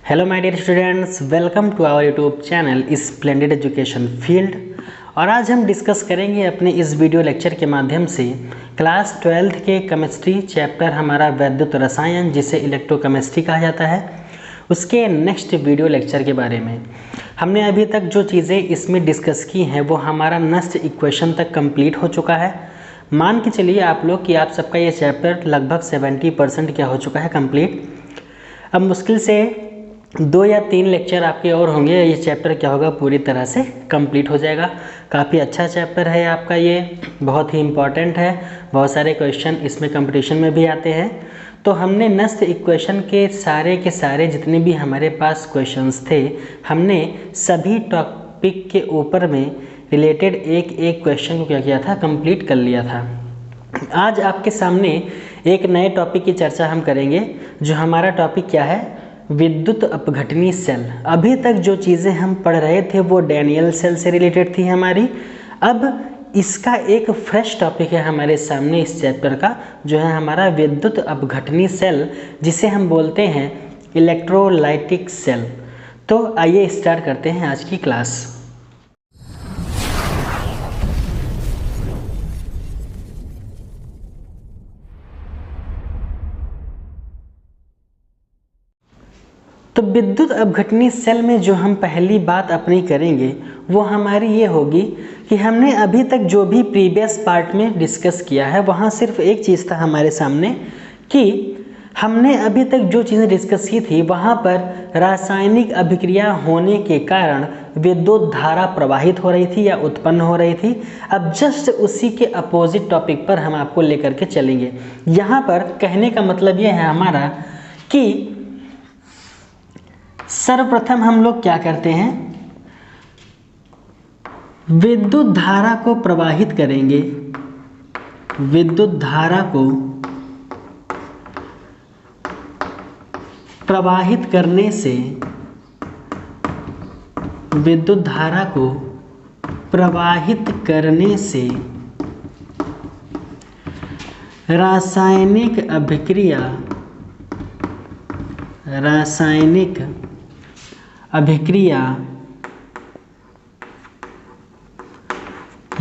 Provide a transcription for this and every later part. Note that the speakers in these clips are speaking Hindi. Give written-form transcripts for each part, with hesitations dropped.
Hello my dear students, welcome to our YouTube channel splendid education field. और आज हम डिस्कस करेंगे अपने इस वीडियो लेक्चर के माध्यम से क्लास 12th के केमिस्ट्री चैप्टर हमारा वैद्युत रसायन, जिसे इलेक्ट्रोकेमिस्ट्री कहा जाता है, उसके नेक्स्ट वीडियो लेक्चर के बारे में। हमने अभी तक जो चीज़ें इसमें डिस्कस की हैं वो हमारा नस्ट इक्वेशन तक कंप्लीट हो चुका है। मान के चलिए आप लोग कि आप सबका ये चैप्टर लगभग 70% क्या हो चुका है कंप्लीट। अब मुश्किल से 2 या 3 लेक्चर आपके और होंगे, ये चैप्टर क्या होगा पूरी तरह से कंप्लीट हो जाएगा। काफ़ी अच्छा चैप्टर है आपका, ये बहुत ही इम्पॉर्टेंट है। बहुत सारे क्वेश्चन इसमें कंपटीशन में भी आते हैं। तो हमने नस्ट इक्वेशन के सारे जितने भी हमारे पास क्वेश्चंस थे, हमने सभी टॉपिक के ऊपर में रिलेटेड एक क्वेश्चन को क्या किया था, कंप्लीट कर लिया था। आज आपके सामने एक नए टॉपिक की चर्चा हम करेंगे, जो हमारा टॉपिक क्या है, विद्युत अपघटनी सेल। अभी तक जो चीज़ें हम पढ़ रहे थे वो डैनियल सेल से रिलेटेड थी हमारी। अब इसका एक फ्रेश टॉपिक है हमारे सामने इस चैप्टर का, जो है हमारा विद्युत अपघटनी सेल, जिसे हम बोलते हैं इलेक्ट्रोलाइटिक सेल। तो आइए स्टार्ट करते हैं आज की क्लास। तो विद्युत अपघटनी सेल में जो हम पहली बात अपनी करेंगे वो हमारी ये होगी कि हमने अभी तक जो भी प्रीवियस पार्ट में डिस्कस किया है, वहाँ सिर्फ एक चीज़ था हमारे सामने कि हमने अभी तक जो चीज़ें डिस्कस की थी वहाँ पर रासायनिक अभिक्रिया होने के कारण विद्युत धारा प्रवाहित हो रही थी या उत्पन्न हो रही थी। अब जस्ट उसी के अपोजिट टॉपिक पर हम आपको लेकर के चलेंगे। यहाँ पर कहने का मतलब ये है हमारा कि सर्वप्रथम हम लोग क्या करते हैं, विद्युत धारा को प्रवाहित करेंगे। विद्युत धारा को प्रवाहित करने से, विद्युत धारा को प्रवाहित करने से रासायनिक अभिक्रिया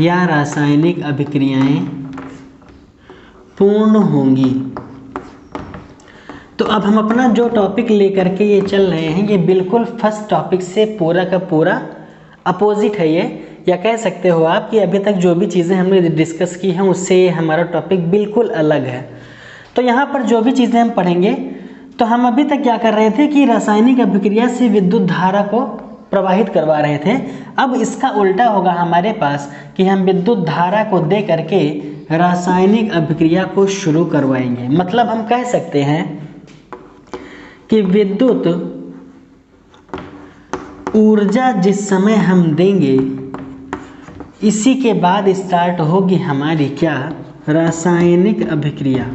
या रासायनिक अभिक्रियाएं पूर्ण होंगी। तो अब हम अपना जो टॉपिक लेकर के ये चल रहे हैं, ये बिल्कुल फर्स्ट टॉपिक से पूरा का पूरा अपोजिट है ये, या कह सकते हो आप कि अभी तक जो भी चीज़ें हमने डिस्कस की हैं उससे ये हमारा टॉपिक बिल्कुल अलग है। तो यहाँ पर जो भी चीज़ें हम पढ़ेंगे, तो हम अभी तक क्या कर रहे थे कि रासायनिक अभिक्रिया से विद्युत धारा को प्रवाहित करवा रहे थे। अब इसका उल्टा होगा हमारे पास कि हम विद्युत धारा को दे करके रासायनिक अभिक्रिया को शुरू करवाएंगे। मतलब हम कह सकते हैं कि विद्युत ऊर्जा जिस समय हम देंगे, इसी के बाद स्टार्ट होगी हमारी क्या, रासायनिक अभिक्रिया।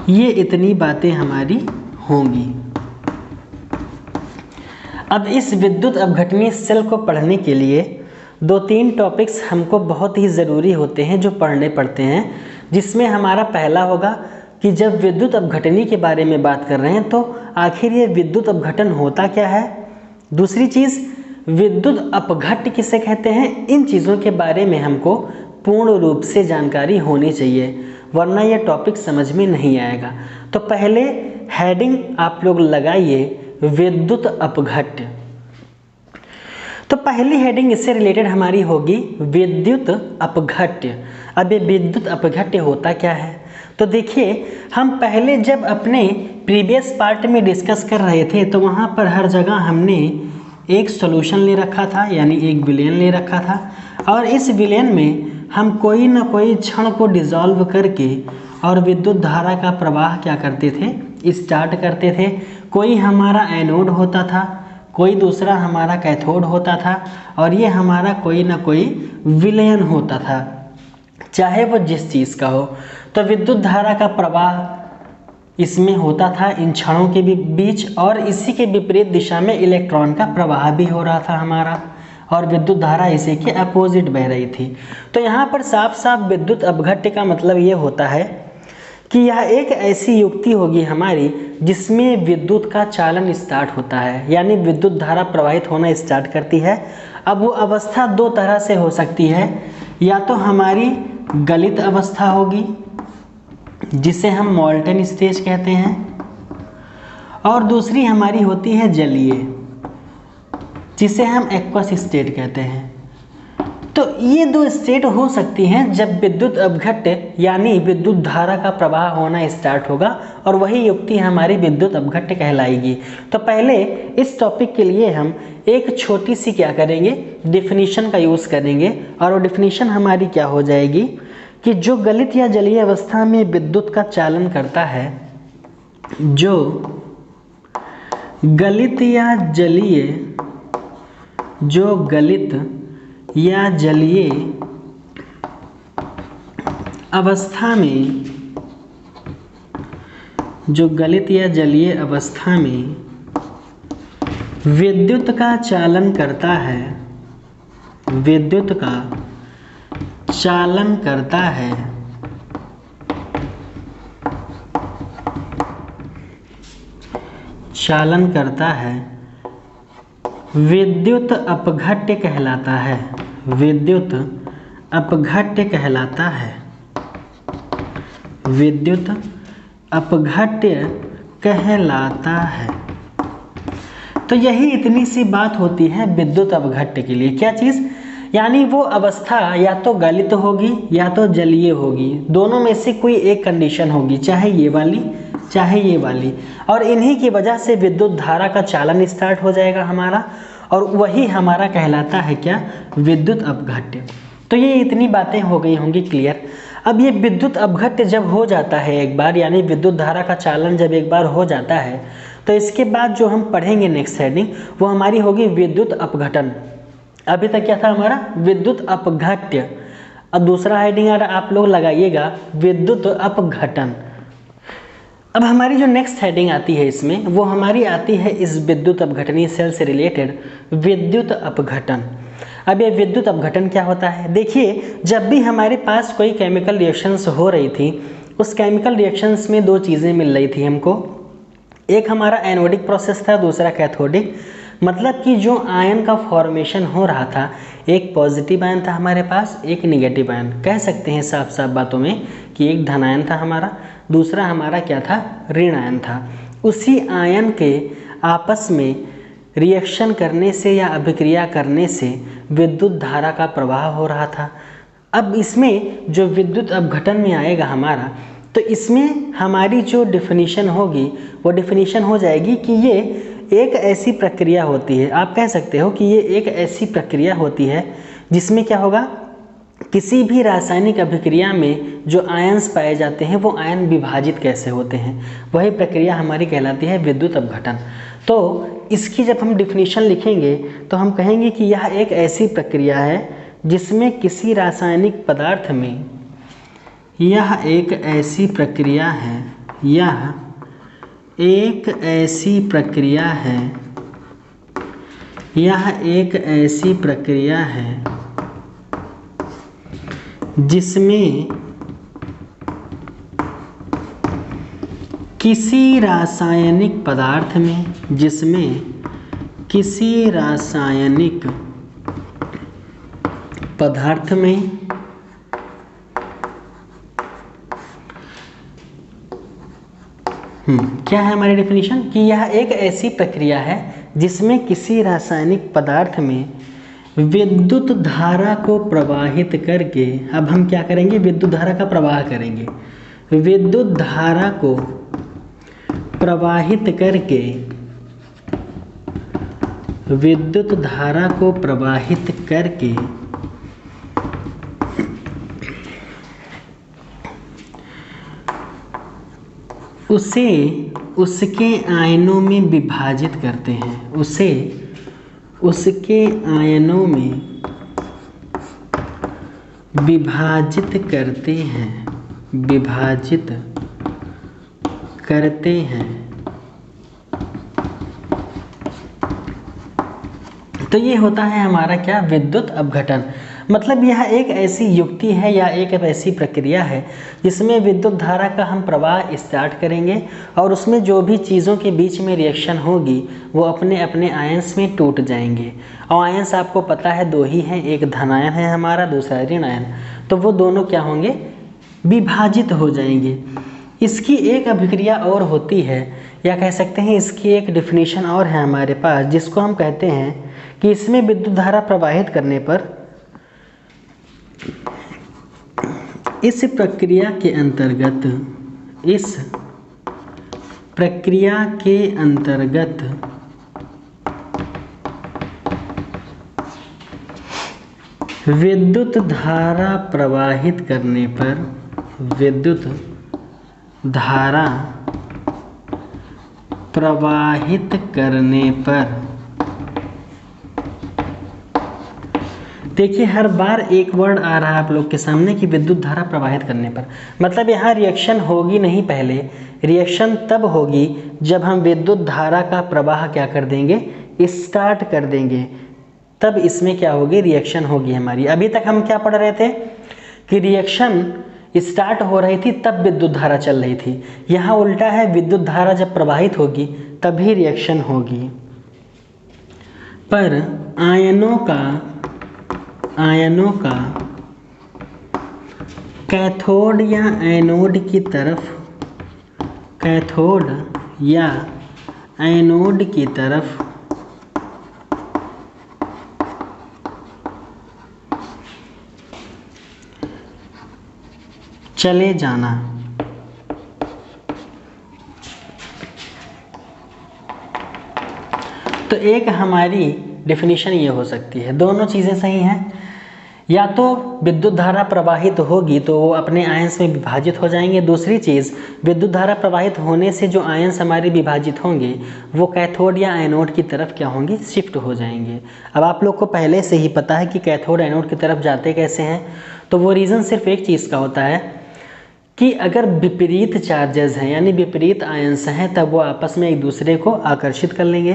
ये इतनी बातें हमारी होंगी। अब इस विद्युत अपघटनी सेल को पढ़ने के लिए 2-3 टॉपिक्स हमको बहुत ही ज़रूरी होते हैं जो पढ़ने पड़ते हैं, जिसमें हमारा पहला होगा कि जब विद्युत अपघटनी के बारे में बात कर रहे हैं तो आखिर ये विद्युत अपघटन होता क्या है। दूसरी चीज़, विद्युत अपघट्ट किसे कहते हैं। इन चीज़ों के बारे में हमको पूर्ण रूप से जानकारी होनी चाहिए, वरना यह टॉपिक समझ में नहीं आएगा। तो पहले हेडिंग आप लोग लगाइए, विद्युत अपघट्ट। तो पहली हेडिंग इससे रिलेटेड हमारी होगी विद्युत अपघट्ट। अब ये विद्युत अपघट्ट होता क्या है, तो देखिए हम पहले जब अपने प्रीवियस पार्ट में डिस्कस कर रहे थे तो वहाँ पर हर जगह हमने एक सॉल्यूशन ले रखा था, यानी एक विलयन ले रखा था, और इस विलयन में हम कोई ना कोई क्षण को डिसॉल्व करके और विद्युत धारा का प्रवाह क्या करते थे, स्टार्ट करते थे। कोई हमारा एनोड होता था, कोई दूसरा हमारा कैथोड होता था, और ये हमारा कोई ना कोई विलयन होता था, चाहे वो जिस चीज़ का हो। तो विद्युत धारा का प्रवाह इसमें होता था इन क्षणों के बीच, और इसी के विपरीत दिशा में इलेक्ट्रॉन का प्रवाह भी हो रहा था हमारा, और विद्युत धारा इसी के अपोजिट बह रही थी। तो यहाँ पर साफ साफ विद्युत अपघट्ट का मतलब ये होता है कि यह एक ऐसी युक्ति होगी हमारी जिसमें विद्युत का चालन स्टार्ट होता है, यानी विद्युत धारा प्रवाहित होना स्टार्ट करती है। अब वो अवस्था दो तरह से हो सकती है, या तो हमारी गलित अवस्था होगी जिसे हम मॉल्टन स्टेज कहते हैं, और दूसरी हमारी होती है जलीय जिसे हम एक्वस स्टेट कहते हैं। तो ये दो स्टेट हो सकती हैं जब विद्युत अपघट्य यानी विद्युत धारा का प्रवाह होना स्टार्ट होगा, और वही युक्ति हमारी विद्युत अपघट्य कहलाएगी। तो पहले इस टॉपिक के लिए हम एक छोटी सी क्या करेंगे, डेफिनेशन का यूज़ करेंगे, और वो डेफिनेशन हमारी क्या हो जाएगी कि जो गलित या जलीय अवस्था में विद्युत का चालन करता है, जो गलित या जलीय अवस्था में, जो गलित या जलीय अवस्था में विद्युत का चालन करता है, विद्युत का चालन करता है, चालन करता है, विद्युत अपघट्य कहलाता है, विद्युत अपघट्य कहलाता है, विद्युत अपघट्य कहलाता है। तो यही इतनी सी बात होती है विद्युत अपघट्य के लिए। क्या चीज़, यानी वो अवस्था या तो गलित होगी या तो जलीय होगी, दोनों में से कोई एक कंडीशन होगी, चाहे ये वाली चाहे ये वाली, और इन्हीं की वजह से विद्युत धारा का चालन स्टार्ट हो जाएगा हमारा, और वही हमारा कहलाता है क्या, विद्युत अपघट्य। तो ये इतनी बातें हो गई होंगी क्लियर। अब ये विद्युत अपघट्य जब हो जाता है एक बार, यानी विद्युत धारा का चालन जब एक बार हो जाता है, तो इसके बाद जो हम पढ़ेंगे नेक्स्ट हेडिंग वो हमारी होगी विद्युत अपघटन। अभी तक क्या था हमारा, विद्युत अपघट्य। अब दूसरा हेडिंग आप लोग लगाइएगा विद्युत अपघटन। अब हमारी जो नेक्स्ट हेडिंग आती है इसमें, वो हमारी आती है इस विद्युत अपघटनीय सेल से रिलेटेड विद्युत अपघटन। अब ये विद्युत अपघटन क्या होता है, देखिए जब भी हमारे पास कोई केमिकल रिएक्शंस हो रही थी, उस केमिकल रिएक्शंस में दो चीज़ें मिल रही थी हमको, एक हमारा एनोडिक प्रोसेस था, दूसरा कैथोडिक। मतलब कि जो आयन का फॉर्मेशन हो रहा था, एक पॉजिटिव आयन था हमारे पास, एक निगेटिव आयन, कह सकते हैं साफ साफ बातों में कि एक धन आयन था हमारा, दूसरा हमारा क्या था, ऋण आयन था। उसी आयन के आपस में रिएक्शन करने से या अभिक्रिया करने से विद्युत धारा का प्रवाह हो रहा था। अब इसमें जो विद्युत अपघटन में आएगा हमारा, तो इसमें हमारी जो डेफिनेशन होगी वो डेफिनेशन हो जाएगी कि ये एक ऐसी प्रक्रिया होती है, आप कह सकते हो कि ये एक ऐसी प्रक्रिया होती है जिसमें क्या होगा, किसी भी रासायनिक अभिक्रिया में जो आयन्स पाए जाते हैं वो आयन विभाजित कैसे होते हैं, वही प्रक्रिया हमारी कहलाती है विद्युत अपघटन। तो इसकी जब हम डिफिनीशन लिखेंगे तो हम कहेंगे कि यह एक ऐसी प्रक्रिया है जिसमें किसी रासायनिक पदार्थ में, यह एक ऐसी प्रक्रिया है, यह एक ऐसी प्रक्रिया है, यह एक ऐसी प्रक्रिया है जिसमें किसी रासायनिक पदार्थ में, जिसमें किसी रासायनिक पदार्थ में क्या है हमारी डेफिनेशन, कि यह एक ऐसी प्रक्रिया है जिसमें किसी रासायनिक पदार्थ में विद्युत धारा को प्रवाहित करके, अब हम क्या करेंगे, विद्युत धारा का प्रवाह करेंगे, विद्युत धारा को प्रवाहित करके, विद्युत धारा को प्रवाहित करके उसे उसके आयनों में विभाजित करते हैं, उसे उसके आयनों में विभाजित करते हैं, विभाजित करते हैं। तो ये होता है हमारा क्या, विद्युत अपघटन। मतलब यह एक ऐसी युक्ति है या एक ऐसी प्रक्रिया है जिसमें विद्युत धारा का हम प्रवाह स्टार्ट करेंगे और उसमें जो भी चीज़ों के बीच में रिएक्शन होगी वो अपने अपने आयंस में टूट जाएंगे। और आयंस आपको पता है दो ही हैं, एक धनायन है हमारा, दूसरा ऋण आयन। तो वो दोनों क्या होंगे, विभाजित हो जाएंगे। इसकी एक अभिक्रिया और होती है, या कह सकते हैं इसकी एक डेफिनेशन और है हमारे पास, जिसको हम कहते हैं कि इसमें विद्युत धारा प्रवाहित करने पर इस प्रक्रिया के अंतर्गत विद्युत धारा प्रवाहित करने पर देखिए हर बार एक वर्ड आ रहा है आप लोग के सामने कि विद्युत धारा प्रवाहित करने पर, मतलब यहाँ रिएक्शन होगी नहीं, पहले रिएक्शन तब होगी जब हम विद्युत धारा का प्रवाह क्या कर देंगे, स्टार्ट कर देंगे, तब इसमें क्या होगी, रिएक्शन होगी हमारी। अभी तक हम क्या पढ़ रहे थे कि रिएक्शन स्टार्ट हो रही थी तब विद्युत धारा चल रही थी। यहाँ उल्टा है, विद्युत धारा जब प्रवाहित होगी तभी रिएक्शन होगी। पर आयनों का कैथोड या एनोड की तरफ चले जाना। तो एक हमारी डेफिनेशन ये हो सकती है, दोनों चीज़ें सही हैं, या तो विद्युत धारा प्रवाहित होगी तो वो अपने आयंस में विभाजित हो जाएंगे, दूसरी चीज़ विद्युत धारा प्रवाहित होने से जो आयंस हमारे विभाजित होंगे वो कैथोड या एनोड की तरफ क्या होंगे, शिफ्ट हो जाएंगे। अब आप लोग को पहले से ही पता है कि कैथोड एनोड की तरफ जाते कैसे हैं, तो वो रीज़न सिर्फ एक चीज़ का होता है कि अगर विपरीत चार्जेस हैं यानी विपरीत आयंस हैं तब वो आपस में एक दूसरे को आकर्षित कर लेंगे,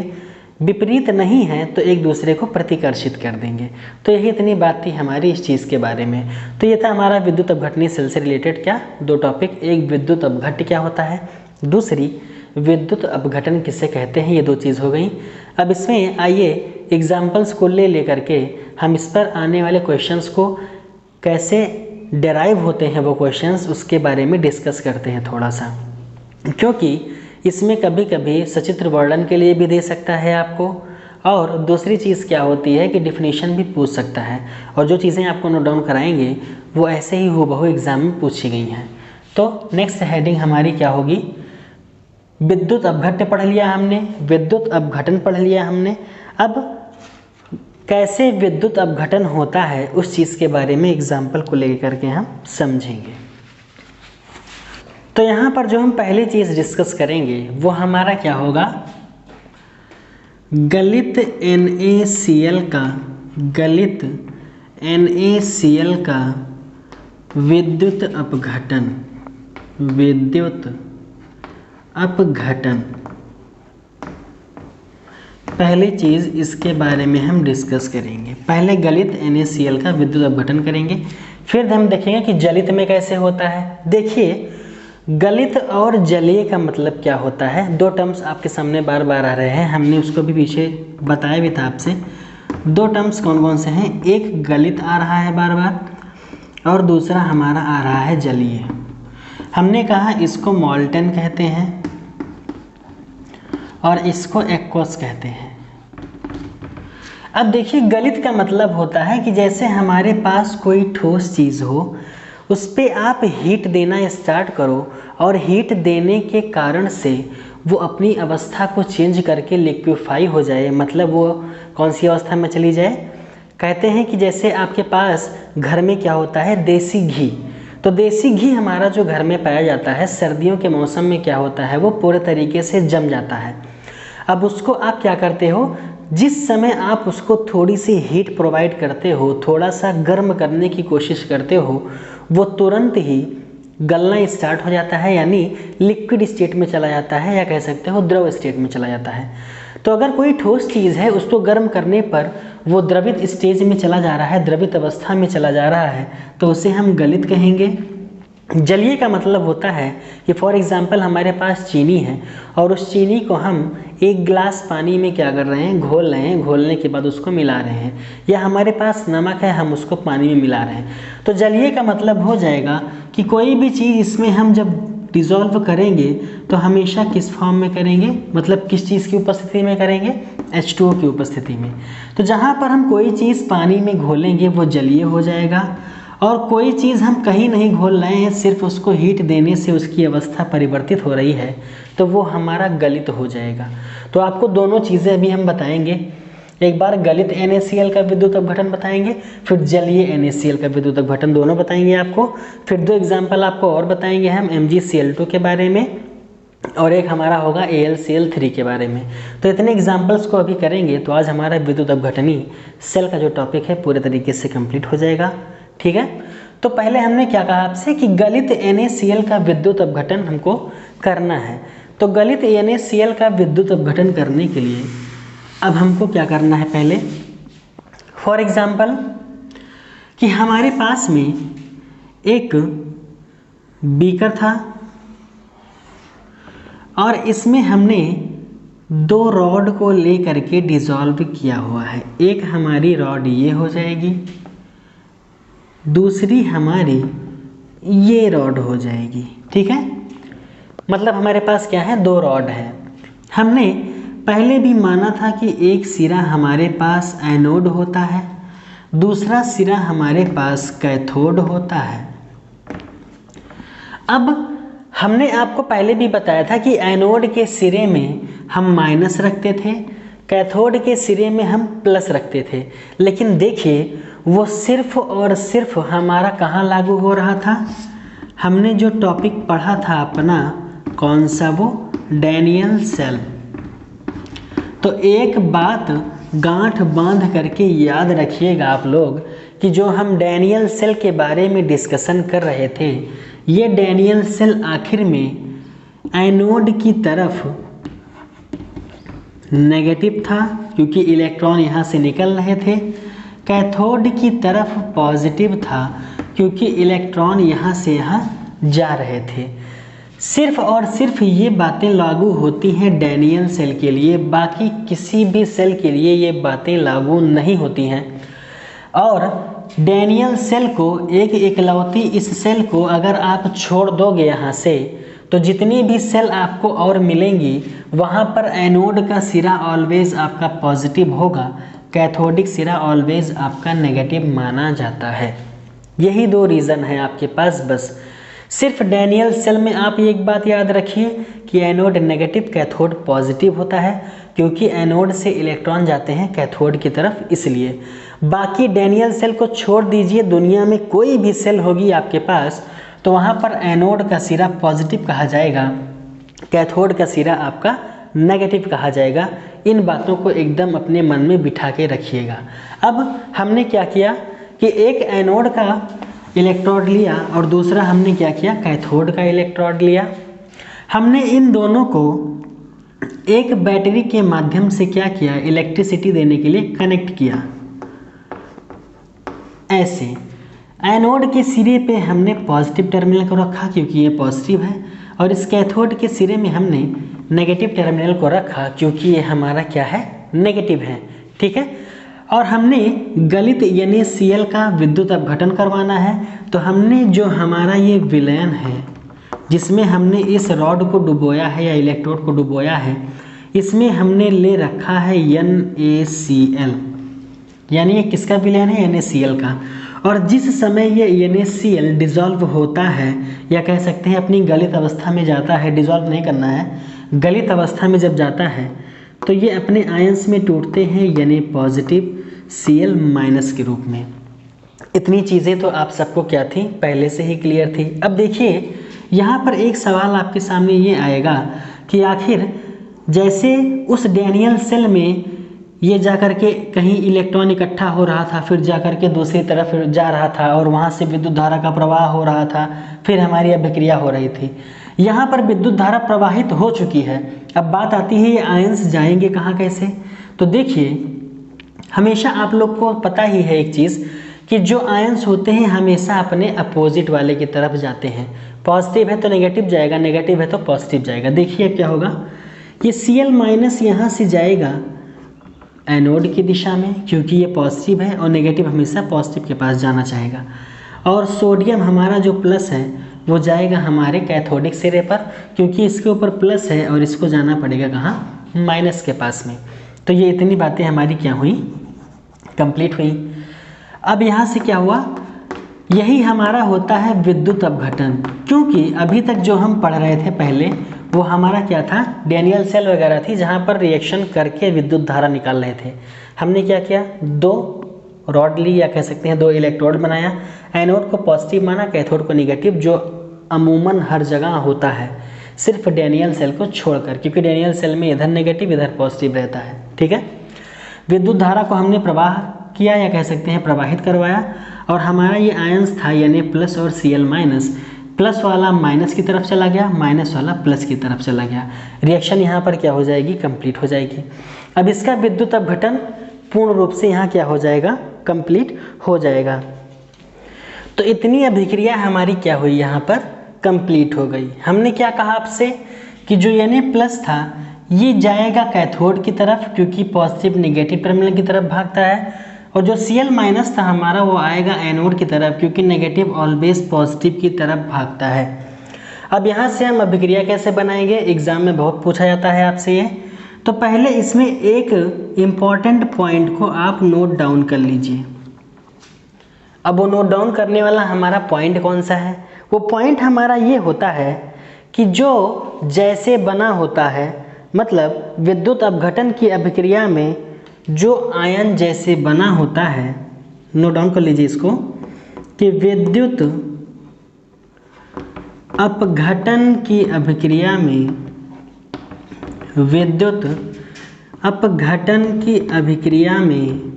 विपरीत नहीं है तो एक दूसरे को प्रतिकर्षित कर देंगे। तो यही इतनी बात थी हमारी इस चीज़ के बारे में। तो ये था हमारा विद्युत अपघटनी सेल से रिलेटेड क्या दो टॉपिक, एक विद्युत अपघट्य क्या होता है, दूसरी विद्युत अपघटन किसे कहते हैं, ये दो चीज़ हो गई। अब इसमें आइए एग्जाम्पल्स को ले करके हम इस पर आने वाले क्वेश्चंस को कैसे डेराइव होते हैं वो क्वेश्चंस, उसके बारे में डिस्कस करते हैं थोड़ा सा, क्योंकि इसमें कभी कभी सचित्र वर्णन के लिए भी दे सकता है आपको, और दूसरी चीज़ क्या होती है कि डिफिनीशन भी पूछ सकता है, और जो चीज़ें आपको नोट डाउन कराएंगे वो ऐसे ही हूबहू एग्जाम में पूछी गई हैं। तो नेक्स्ट हेडिंग हमारी क्या होगी, विद्युत अपघट्य पढ़ लिया हमने, विद्युत अपघटन पढ़ लिया हमने। अब कैसे विद्युत अपघटन होता है उस चीज़ के बारे में एग्जाम्पल को लेकर के हम समझेंगे। तो यहाँ पर जो हम पहली चीज़ डिस्कस करेंगे वो हमारा क्या होगा, गलित NaCl का विद्युत अपघटन। पहली चीज़ इसके बारे में हम डिस्कस करेंगे, पहले गलित NaCl का विद्युत अपघटन करेंगे, फिर हम देखेंगे कि जलित में कैसे होता है। देखिए गलित और जलीय का मतलब क्या होता है, दो टर्म्स आपके सामने बार बार आ रहे हैं, हमने उसको भी पीछे बताया भी था आपसे। दो टर्म्स कौन कौन से हैं, एक गलित आ रहा है बार बार और दूसरा हमारा आ रहा है जलीय। हमने कहा इसको मॉल्टेन कहते हैं और इसको एक्वस कहते हैं। अब देखिए गलित का मतलब होता है कि जैसे हमारे पास कोई ठोस चीज़ हो, उस पर आप हीट देना स्टार्ट करो और हीट देने के कारण से वो अपनी अवस्था को चेंज करके लिक्विफाई हो जाए, मतलब वो कौन सी अवस्था में चली जाए। कहते हैं कि जैसे आपके पास घर में क्या होता है, देसी घी, तो देसी घी हमारा जो घर में पाया जाता है सर्दियों के मौसम में क्या होता है, वो पूरे तरीके से जम जाता है। अब उसको आप क्या करते हो, जिस समय आप उसको थोड़ी सी हीट प्रोवाइड करते हो, थोड़ा सा गर्म करने की कोशिश करते हो, वो तुरंत ही गलना स्टार्ट हो जाता है, यानी लिक्विड स्टेट में चला जाता है, या कह सकते हो द्रव स्टेट में चला जाता है। तो अगर कोई ठोस चीज़ है उसको गर्म करने पर वो द्रवित स्टेज में चला जा रहा है, द्रवित अवस्था में चला जा रहा है, तो उसे हम गलित कहेंगे। जलीय का मतलब होता है कि फॉर एग्जांपल हमारे पास चीनी है और उस चीनी को हम 1 गिलास पानी में क्या कर रहे हैं, घोल रहे हैं, घोलने के बाद उसको मिला रहे हैं, या हमारे पास नमक है हम उसको पानी में मिला रहे हैं। तो जलीय का मतलब हो जाएगा कि कोई भी चीज़ इसमें हम जब डिज़ोल्व करेंगे तो हमेशा किस फॉर्म में करेंगे, मतलब किस चीज़ की उपस्थिति में करेंगे, H2O की उपस्थिति में। तो जहाँ पर हम कोई चीज़ पानी में घोलेंगे वो जलीय हो जाएगा, और कोई चीज़ हम कहीं नहीं घोल रहे हैं, सिर्फ उसको हीट देने से उसकी अवस्था परिवर्तित हो रही है, तो वो हमारा गलित हो जाएगा। तो आपको दोनों चीज़ें अभी हम बताएंगे, एक बार गलित NaCl का विद्युत अपघटन बताएंगे, फिर जलीय NaCl का विद्युत अपघटन, दोनों बताएंगे आपको। फिर 2 एग्जाम्पल आपको और बताएंगे हम MgCl2 के बारे में, और एक हमारा होगा AlCl3 के बारे में। तो इतने एग्जाम्पल्स को अभी करेंगे तो आज हमारा विद्युत अपघटनी सेल का जो टॉपिक है पूरे तरीके से कंप्लीट हो जाएगा। ठीक है, तो पहले हमने क्या कहा आपसे कि गलित NaCl का विद्युत अपघटन हमको करना है। तो गलित NaCl का विद्युत अपघटन करने के लिए अब हमको क्या करना है, पहले फॉर एग्जाम्पल कि हमारे पास में एक बीकर था और इसमें हमने 2 रॉड को ले करके डिज़ोल्व किया हुआ है। एक हमारी रॉड ये हो जाएगी, दूसरी हमारी ये रॉड हो जाएगी। ठीक है, मतलब हमारे पास क्या है, 2 रॉड है। हमने पहले भी माना था कि एक सिरा हमारे पास एनोड होता है, दूसरा सिरा हमारे पास कैथोड होता है। अब हमने आपको पहले भी बताया था कि एनोड के सिरे में हम माइनस रखते थे, कैथोड के सिरे में हम प्लस रखते थे, लेकिन देखिए वो सिर्फ और सिर्फ हमारा कहाँ लागू हो रहा था, हमने जो टॉपिक पढ़ा था अपना, कौन सा, वो डैनियल सेल। तो एक बात गांठ बांध करके याद रखिएगा आप लोग कि जो हम डैनियल सेल के बारे में डिस्कशन कर रहे थे, ये डैनियल सेल आखिर में एनोड की तरफ नेगेटिव था क्योंकि इलेक्ट्रॉन यहाँ से निकल रहे थे, कैथोड की तरफ पॉजिटिव था क्योंकि इलेक्ट्रॉन यहाँ से यहाँ जा रहे थे। सिर्फ और सिर्फ ये बातें लागू होती हैं डैनियल सेल के लिए, बाकी किसी भी सेल के लिए ये बातें लागू नहीं होती हैं। और डैनियल सेल को, एक इकलौती इस सेल को अगर आप छोड़ दोगे यहाँ से, तो जितनी भी सेल आपको और मिलेंगी वहाँ पर एनोड का सिरा ऑलवेज आपका पॉजिटिव होगा, कैथोडिक सिरा ऑलवेज आपका नेगेटिव माना जाता है। यही 2 रीज़न है आपके पास बस। सिर्फ डैनियल सेल में आप एक बात याद रखिए कि एनोड नेगेटिव, कैथोड पॉजिटिव होता है, क्योंकि एनोड से इलेक्ट्रॉन जाते हैं कैथोड की तरफ, इसलिए। बाकी डैनियल सेल को छोड़ दीजिए, दुनिया में कोई भी सेल होगी आपके पास तो वहाँ पर एनोड का सिरा पॉजिटिव कहा जाएगा, कैथोड का सिरा आपका नेगेटिव कहा जाएगा। इन बातों को एकदम अपने मन में बिठा के रखिएगा। अब हमने क्या किया कि एक एनोड का इलेक्ट्रोड लिया और दूसरा हमने क्या किया, कैथोड का इलेक्ट्रोड लिया। हमने इन दोनों को एक बैटरी के माध्यम से क्या किया, इलेक्ट्रिसिटी देने के लिए कनेक्ट किया। ऐसे एनोड के सिरे पे हमने पॉजिटिव टर्मिनल को रखा क्योंकि ये पॉजिटिव है, और इस कैथोड के सिरे में हमने नेगेटिव टर्मिनल को रखा क्योंकि ये हमारा क्या है, नेगेटिव है। ठीक है, और हमने गलित NaCl का विद्युत अपघटन करवाना है, तो हमने जो हमारा ये विलयन है जिसमें हमने इस रॉड को डुबोया है या इलेक्ट्रोड को डुबोया है, इसमें हमने ले रखा है NaCl, यानी ये किसका विलयन है, NaCl का। और जिस समय ये NaCl डिज़ोल्व होता है, या कह सकते हैं अपनी गलित अवस्था में जाता है, डिज़ोल्व नहीं करना है, गलित अवस्था में जब जाता है तो ये अपने आयंस में टूटते हैं Na पॉजिटिव Cl- के रूप में। इतनी चीज़ें तो आप सबको क्या थी, पहले से ही क्लियर थी। अब देखिए यहाँ पर एक सवाल आपके सामने ये आएगा कि आखिर जैसे उस डैनियल सेल में ये जा कर के कहीं इलेक्ट्रॉन इकट्ठा हो रहा था, फिर जा कर के दूसरी तरफ जा रहा था और वहाँ से विद्युत धारा का प्रवाह हो रहा था, फिर हमारी अभिक्रिया हो रही थी। यहाँ पर विद्युत धारा प्रवाहित हो चुकी है। अब बात आती है ये आयंस जाएंगे कहाँ, कैसे? तो देखिए, हमेशा आप लोग को पता ही है एक चीज़ कि जो आयंस होते हैं हमेशा अपने अपोजिट वाले की तरफ जाते हैं। पॉजिटिव है तो नेगेटिव जाएगा, नेगेटिव है तो पॉजिटिव जाएगा। देखिए क्या होगा, ये Cl- यहाँ से जाएगा एनोड की दिशा में, क्योंकि ये पॉजिटिव है और नेगेटिव हमेशा पॉजिटिव के पास जाना चाहेगा। और सोडियम हमारा जो प्लस है वो जाएगा हमारे कैथोडिक सिरे पर, क्योंकि इसके ऊपर प्लस है और इसको जाना पड़ेगा कहाँ, माइनस के पास में। तो ये इतनी बातें हमारी क्या हुई, कंप्लीट हुई। अब यहाँ से क्या हुआ, यही हमारा होता है विद्युत अपघटन, क्योंकि अभी तक जो हम पढ़ रहे थे पहले वो हमारा क्या था, डैनियल सेल वगैरह थी जहाँ पर रिएक्शन करके विद्युत धारा निकाल रहे थे। हमने क्या किया, दो रॉड ली या कह सकते हैं दो इलेक्ट्रोड बनाया, एनोड को पॉजिटिव माना, कैथोड को नेगेटिव, जो अमूमन हर जगह होता है सिर्फ डैनियल सेल को छोड़कर, क्योंकि डैनियल सेल में इधर नेगेटिव इधर पॉजिटिव रहता है। ठीक है, विद्युत धारा को हमने प्रवाह किया या कह सकते हैं प्रवाहित करवाया, और हमारा ये आयंस था यानी प्लस और Cl-, प्लस वाला माइनस की तरफ चला गया, माइनस वाला प्लस की तरफ चला गया। रिएक्शन यहाँ पर क्या हो जाएगी, कंप्लीट हो जाएगी। अब इसका विद्युत अपघटन पूर्ण रूप से यहाँ क्या हो जाएगा, कंप्लीट हो जाएगा। तो इतनी अभिक्रिया हमारी क्या हुई, यहाँ पर कंप्लीट हो गई। हमने क्या कहा आपसे कि जो Na+ था ये जाएगा कैथोड की तरफ, क्योंकि पॉजिटिव नेगेटिव टर्मिनल की तरफ भागता है, और जो Cl- था हमारा वो आएगा एनोड की तरफ, क्योंकि नेगेटिव ऑलवेज पॉजिटिव की तरफ भागता है। अब यहाँ से हम अभिक्रिया कैसे बनाएंगे, एग्जाम में बहुत पूछा जाता है आपसे ये। तो पहले इसमें एक इम्पॉर्टेंट पॉइंट को आप नोट डाउन कर लीजिए। अब वो नोट डाउन करने वाला हमारा पॉइंट कौन सा है, वो पॉइंट हमारा ये होता है कि जो जैसे बना होता है, मतलब विद्युत अपघटन की अभिक्रिया में जो आयन जैसे बना होता है, नोट डाउन कर लीजिए इसको, कि विद्युत अपघटन की अभिक्रिया में, विद्युत अपघटन की अभिक्रिया में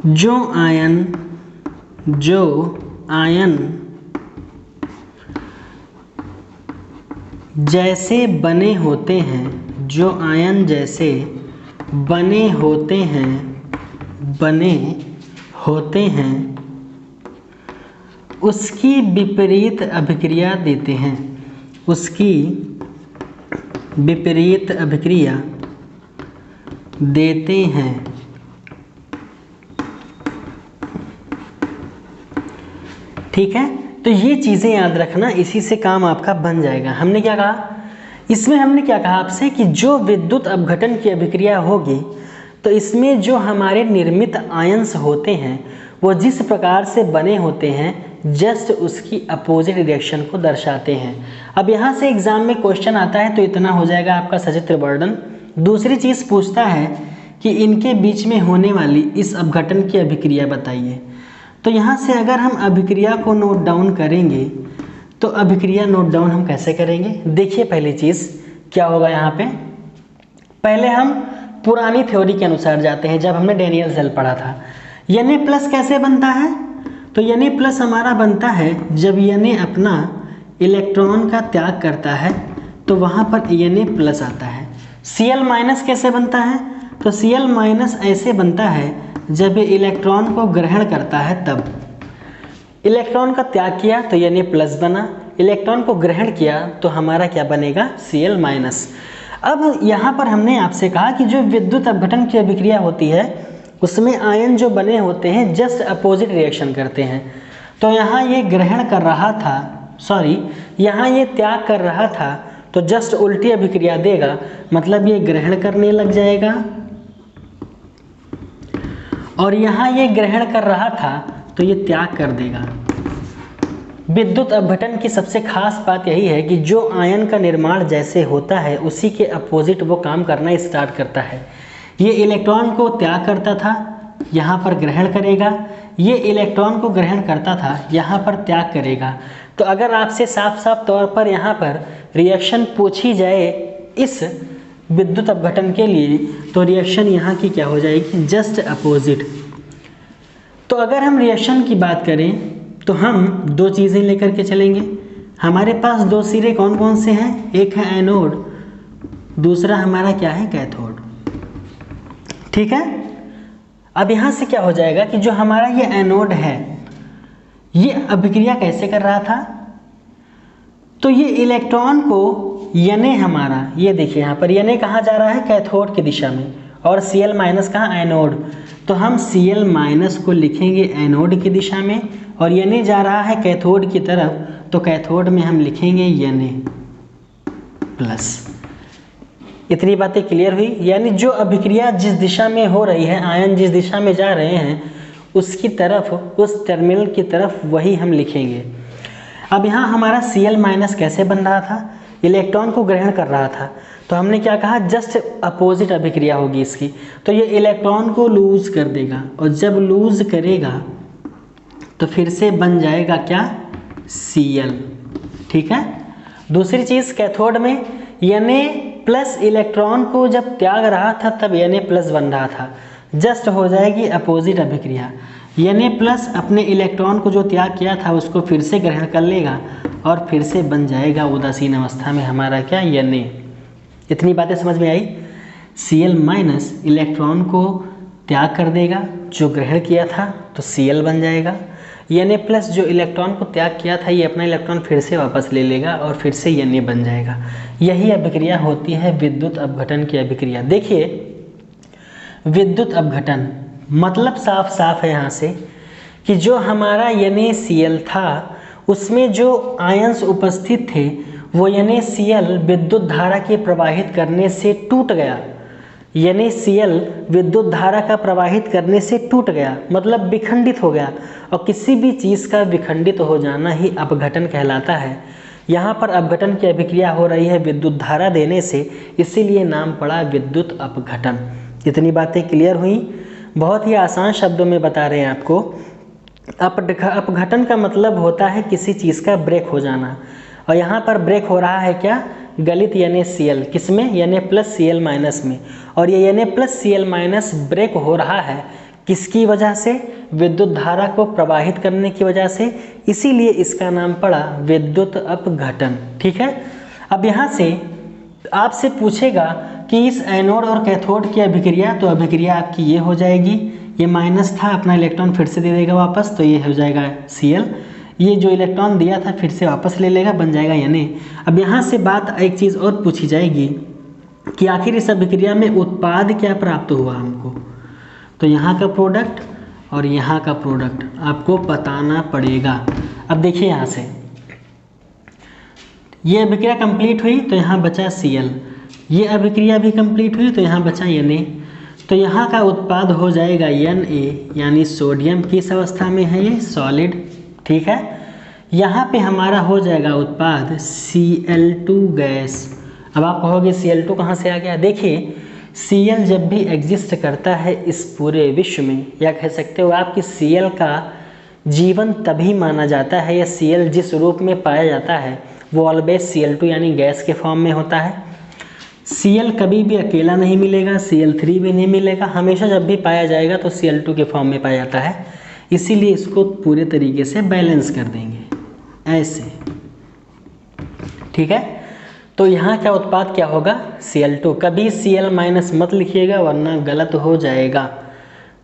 जो आयन जैसे बने होते हैं, जो आयन जैसे बने होते हैं उसकी विपरीत अभिक्रिया देते हैं, उसकी विपरीत अभिक्रिया देते हैं। ठीक है, तो ये चीज़ें याद रखना, इसी से काम आपका बन जाएगा। हमने क्या कहा इसमें, हमने क्या कहा आपसे कि जो विद्युत अपघटन की अभिक्रिया होगी तो इसमें जो हमारे निर्मित आयंस होते हैं वो जिस प्रकार से बने होते हैं जस्ट उसकी अपोजिट रिएक्शन को दर्शाते हैं। अब यहाँ से एग्जाम में क्वेश्चन आता है तो इतना हो जाएगा आपका सचित्र वर्णन। दूसरी चीज़ पूछता है कि इनके बीच में होने वाली इस अपघटन की अभिक्रिया बताइए। तो यहाँ से अगर हम अभिक्रिया को नोट डाउन करेंगे तो अभिक्रिया नोट डाउन हम कैसे करेंगे, देखिए पहली चीज़ क्या होगा यहाँ पे, पहले हम पुरानी थ्योरी के अनुसार जाते हैं, जब हमने डैनियल सेल पढ़ा था। Na+ कैसे बनता है, तो Na+ हमारा बनता है जब Na अपना इलेक्ट्रॉन का त्याग करता है तो वहाँ पर Na+ आता है। Cl- कैसे बनता है, तो Cl- ऐसे बनता है जब ये इलेक्ट्रॉन को ग्रहण करता है, तब इलेक्ट्रॉन का त्याग किया तो Na+ बना, इलेक्ट्रॉन को ग्रहण किया तो हमारा क्या बनेगा, Cl-। अब यहाँ पर हमने आपसे कहा कि जो विद्युत अपघटन की अभिक्रिया होती है उसमें आयन जो बने होते हैं जस्ट अपोजिट रिएक्शन करते हैं। तो यहाँ ये ग्रहण कर रहा था, सॉरी यहाँ ये त्याग कर रहा था तो जस्ट उल्टी अभिक्रिया देगा, मतलब ये ग्रहण करने लग जाएगा, और यहाँ ये ग्रहण कर रहा था तो ये त्याग कर देगा। विद्युत अपघटन की सबसे खास बात यही है कि जो आयन का निर्माण जैसे होता है उसी के अपोजिट वो काम करना स्टार्ट करता है। ये इलेक्ट्रॉन को त्याग करता था, यहाँ पर ग्रहण करेगा, ये इलेक्ट्रॉन को ग्रहण करता था, यहाँ पर त्याग करेगा। तो अगर आपसे साफ साफ तौर पर यहाँ पर रिएक्शन पूछी जाए इस विद्युत अपघटन के लिए तो रिएक्शन यहाँ की क्या हो जाएगी, जस्ट अपोजिट। तो अगर हम रिएक्शन की बात करें तो हम दो चीज़ें लेकर के चलेंगे। हमारे पास दो सिरे कौन कौन से हैं, एक है एनोड, दूसरा हमारा क्या है, कैथोड। ठीक है। अब यहाँ से क्या हो जाएगा कि जो हमारा ये एनोड है ये अभिक्रिया कैसे कर रहा था, तो ये इलेक्ट्रॉन को Na हमारा, ये देखिए यहाँ पर Na कहाँ जा रहा है, कैथोड की दिशा में, और Cl माइनस कहाँ, एनोड। तो हम Cl माइनस को लिखेंगे एनोड की दिशा में और Na जा रहा है कैथोड की तरफ, तो कैथोड में हम लिखेंगे Na प्लस। इतनी बातें क्लियर हुई। यानी जो अभिक्रिया जिस दिशा में हो रही है, आयन जिस दिशा में जा रहे हैं उसकी तरफ, उस टर्मिनल की तरफ वही हम लिखेंगे। अब यहाँ हमारा Cl माइनस कैसे बन रहा था, इलेक्ट्रॉन को ग्रहण कर रहा था, तो हमने क्या कहा, जस्ट अपोजिट अभिक्रिया होगी इसकी। तो ये इलेक्ट्रॉन को लूज कर देगा और जब लूज करेगा तो फिर से बन जाएगा क्या, Cl। ठीक है। दूसरी चीज़, कैथोड में Na प्लस इलेक्ट्रॉन को जब त्याग रहा था तब Na प्लस बन रहा था, जस्ट हो जाएगी अपोजिट अभिक्रिया। Na प्लस अपने इलेक्ट्रॉन को जो त्याग किया था उसको फिर से ग्रहण कर लेगा और फिर से बन जाएगा उदासीन अवस्था में हमारा क्या, Na। इतनी बातें समझ में आई। Cl माइनस इलेक्ट्रॉन को त्याग कर देगा जो ग्रहण किया था तो Cl बन जाएगा। Na प्लस जो इलेक्ट्रॉन को त्याग किया था ये अपना इलेक्ट्रॉन फिर से वापस ले लेगा और फिर से Na बन जाएगा। यही अभिक्रिया होती है विद्युत अपघटन की अभिक्रिया। देखिए विद्युत अपघटन मतलब साफ साफ है यहाँ से कि जो हमारा NaCl था उसमें जो आयंस उपस्थित थे वो NaCl विद्युत धारा के प्रवाहित करने से टूट गया। NaCl विद्युत धारा का प्रवाहित करने से टूट गया, मतलब विखंडित हो गया। और किसी भी चीज़ का विखंडित हो जाना ही अपघटन कहलाता है। यहाँ पर अपघटन की अभिक्रिया हो रही है विद्युत धारा देने से, इसीलिए नाम पड़ा विद्युत अपघटन। इतनी बातें क्लियर हुई। बहुत ही आसान शब्दों में बता रहे हैं आपको। अपघटन का मतलब होता है किसी चीज़ का ब्रेक हो जाना, और यहाँ पर ब्रेक हो रहा है क्या, गलित NaCl, किसमें, Na प्लस Cl माइनस में। और ये Na plus Cl minus break हो रहा है किसकी वजह से, विद्युत धारा को प्रवाहित करने की वजह से, इसीलिए इसका नाम पड़ा विद्युत अपघटन। ठीक है। अब यहाँ से आपसे पूछेगा कि इस एनोड और कैथोड की अभिक्रिया, तो अभिक्रिया आपकी ये हो जाएगी, ये माइनस था अपना इलेक्ट्रॉन फिर से दे देगा वापस, तो ये हो जाएगा Cl। ये जो इलेक्ट्रॉन दिया था फिर से वापस ले लेगा, बन जाएगा Na। अब यहाँ से बात एक चीज़ और पूछी जाएगी कि आखिर इस अभिक्रिया में उत्पाद क्या प्राप्त हुआ हमको, तो यहाँ का प्रोडक्ट और यहाँ का प्रोडक्ट आपको बताना पड़ेगा। अब देखिए यहाँ से ये अभिक्रिया कंप्लीट हुई तो यहाँ बचा Cl, ये अभिक्रिया भी कंप्लीट हुई तो यहाँ बचा Na। तो यहाँ का उत्पाद हो जाएगा Na, यानी सोडियम किस अवस्था में है, ये सॉलिड। ठीक है। यहाँ पे हमारा हो जाएगा उत्पाद Cl2 गैस। अब आप कहोगे Cl2 कहाँ से आ गया, देखिए Cl जब भी एग्जिस्ट करता है इस पूरे विश्व में, या कह सकते हो आप कि Cl का जीवन तभी माना जाता है, या Cl जिस रूप में पाया जाता है वो ऑलवेज Cl2 यानी गैस के फॉर्म में होता है। Cl कभी भी अकेला नहीं मिलेगा, Cl3 भी नहीं मिलेगा, हमेशा जब भी पाया जाएगा तो Cl2 के फॉर्म में पाया जाता है। इसीलिए इसको पूरे तरीके से बैलेंस कर देंगे ऐसे। ठीक है। तो यहाँ क्या उत्पाद क्या होगा, Cl2। कभी Cl माइनस मत लिखिएगा वरना गलत हो जाएगा।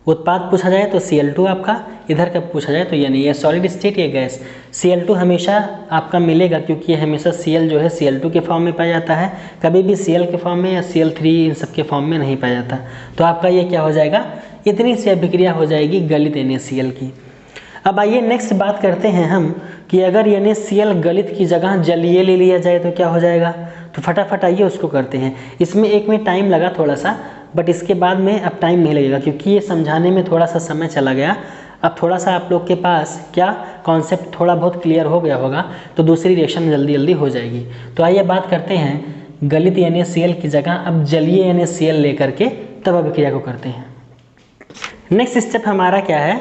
उत्पाद पूछा जाए तो Cl2 आपका, इधर का पूछा जाए तो ये नहीं, ये सॉलिड स्टेट, ये गैस। Cl2 हमेशा आपका मिलेगा क्योंकि ये हमेशा Cl जो है Cl2 के फॉर्म में पाया जाता है, कभी भी Cl के फॉर्म में या Cl3 इन सब के फॉर्म में नहीं पाया जाता। तो आपका ये क्या हो जाएगा, इतनी सी अभिक्रिया हो जाएगी गलित NaCl की। अब आइए नेक्स्ट बात करते हैं हम कि अगर NaCl गलित की जगह जलीय ले लिया जाए तो क्या हो जाएगा। तो फटाफट आइए उसको करते हैं। इसमें एक में टाइम लगा थोड़ा सा, बट इसके बाद में अब टाइम नहीं लगेगा क्योंकि ये समझाने में थोड़ा सा समय चला गया। अब थोड़ा सा आप लोग के पास क्या कॉन्सेप्ट थोड़ा बहुत क्लियर हो गया होगा, तो दूसरी रिएक्शन जल्दी जल्दी हो जाएगी। तो आइए बात करते हैं गलित NaCl की जगह अब जलीय NaCl लेकर के तब अभिक्रिया को करते हैं। नेक्स्ट स्टेप हमारा क्या है,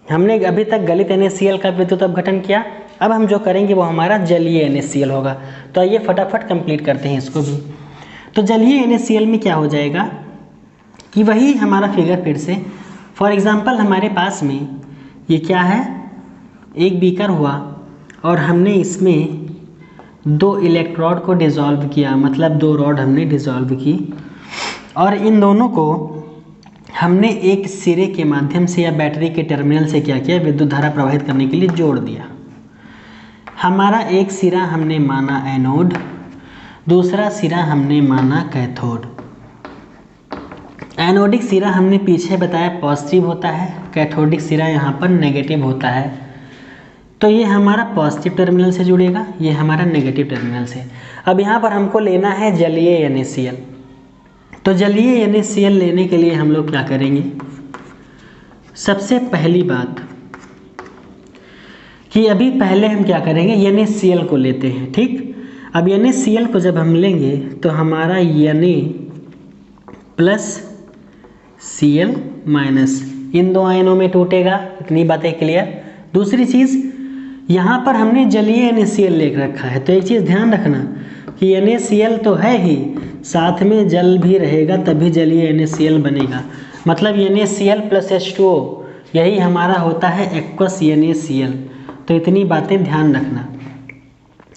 हमने अभी तक गलित NaCl का विद्युत अपघटन किया, अब हम जो करेंगे वो हमारा जलीय NaCl होगा। तो आइए फटाफट कंप्लीट करते हैं इसको भी। तो जलीय NaCl में क्या हो जाएगा कि वही हमारा फिगर फिर से, फॉर एग्जांपल हमारे पास में ये क्या है, एक बीकर हुआ और हमने इसमें 2 इलेक्ट्रोड को डिसॉल्व किया, मतलब 2 रॉड हमने डिसॉल्व की और इन दोनों को हमने एक सिरे के माध्यम से या बैटरी के टर्मिनल से क्या किया, विद्युत धारा प्रवाहित करने के लिए जोड़ दिया। हमारा एक सिरा हमने माना एनोड, दूसरा सिरा हमने माना कैथोड। एनोडिक सिरा हमने पीछे बताया पॉजिटिव होता है, कैथोडिक सिरा यहाँ पर नेगेटिव होता है। तो ये हमारा पॉजिटिव टर्मिनल से जुड़ेगा, ये हमारा नेगेटिव टर्मिनल से। अब यहाँ पर हमको लेना है जलीय NaCl। तो जलीय NaCl लेने के लिए हम लोग क्या करेंगे, सबसे पहली बात कि अभी पहले हम क्या करेंगे, NaCl को लेते हैं, ठीक। अब NaCl को जब हम लेंगे तो हमारा Na प्लस Cl माइनस इन 2 आयनों में टूटेगा, इतनी बातें क्लियर। दूसरी चीज़, यहाँ पर हमने जलीय NaCl ले रखा है, तो एक चीज़ ध्यान रखना कि NaCl तो है ही, साथ में जल भी रहेगा तभी जलीय NaCl बनेगा। मतलब NaCl प्लस H2O यही हमारा होता है एक्वस NaCl। तो इतनी बातें ध्यान रखना।